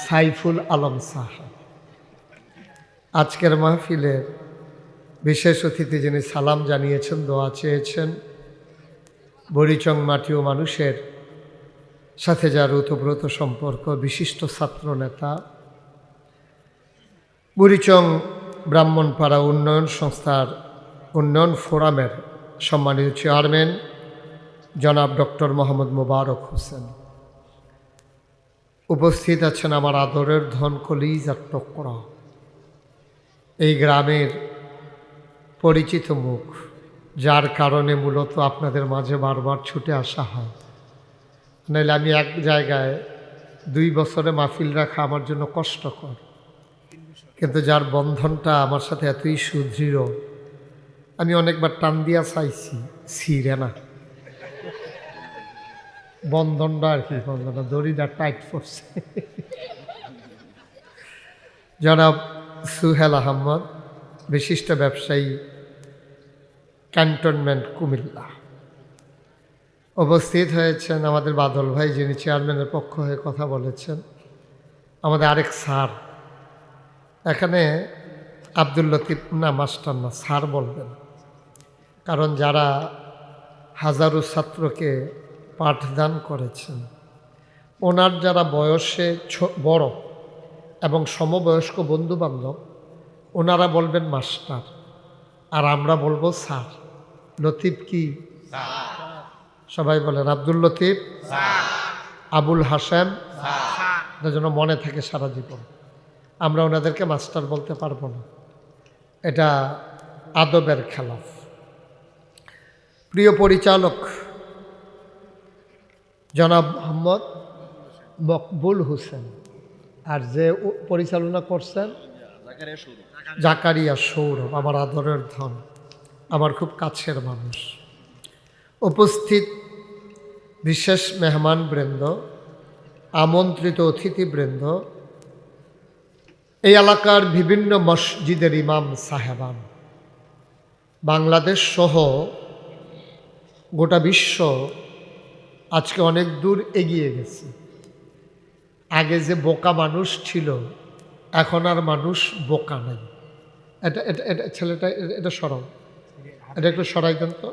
সাইফুল আলম সাহা। আজকের মাহফিলের বিশেষ অতিথি যিনি সালাম জানিয়েছেন, দোয়া চেয়েছেন, বুড়িচং মাটি ও মানুষের সাথে যার ওতপ্রোত সম্পর্ক, বিশিষ্ট ছাত্র নেতা, বুড়িচং ব্রাহ্মণপাড়া উন্নয়ন সংস্থার উন্নয়ন ফোরামের সম্মানিত চেয়ারম্যান জনাব ডক্টর মোহাম্মদ মোবারক হোসেন। উপস্থিত আছেন আমার আদরের ধন কলিজার টুকরা, এই গ্রামের পরিচিত মুখ, যার কারণে মূলত আপনাদের মাঝে বারবার ছুটে আসা হয়। নাহলে আমি এক জায়গায় 2 বছরে মাহফিল রাখা আমার জন্য কষ্টকর, কিন্তু যার বন্ধনটা আমার সাথে এতই সুদৃঢ়, আমি অনেকবার টান দিয়া চাইছি, ছিঁড়ে না বন্ধনটা, আর কি বন্ধনটা, দড়িটা টাইট করছে। জনাব সুহেল আহমদ, বিশিষ্ট ব্যবসায়ী, ক্যান্টনমেন্ট কুমিল্লা। উপস্থিত হয়েছেন আমাদের বাদল ভাই, যিনি চেয়ারম্যানের পক্ষ হয়ে কথা বলেছেন। আমাদের আরেক স্যার, এখানে আব্দুল লতিফ না, মাস্টার না, স্যার বলবেন, কারণ যারা হাজারো ছাত্রকে পাঠদান করেছেন, ওনার যারা বয়সে বড় এবং সমবয়স্ক বন্ধুবান্ধব, ওনারা বলবেন মাস্টার, আর আমরা বলবো স্যার। লতিফ কি? সবাই বলেন আব্দুল লতিফ, আবুল হাসেম, যেন মনে থাকে সারা জীবন। আমরা ওনাদেরকে মাস্টার বলতে পারবো না, এটা আদবের খেলাফ। প্রিয় পরিচালক জনাব মোহাম্মদ মকবুল হোসেন, আর যে পরিচালনা করছেন জাকারিয়া সৌরভ, আমার আদরের ধন, আমার খুব কাছের মানুষ। উপস্থিত বিশেষ মেহমান বৃন্দ, আমন্ত্রিত অতিথিবৃন্দ, এই এলাকার বিভিন্ন মসজিদের ইমাম সাহেবান, বাংলাদেশ সহ গোটা বিশ্ব আজকে অনেক দূর এগিয়ে গেছে। আগে যে বোকা মানুষ ছিল, এখন আর মানুষ বোকা নাই। এটা এটা এটা ছেলেটা এটা সরাও, এটা একটু সরাই দেন তো,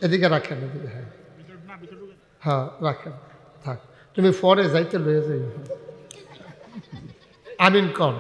এদিকে রাখেন, এদিকে। হ্যাঁ হ্যাঁ রাখেন, থাক, তুমি পরে যাইতে লয়ে যাই। আমিন কন।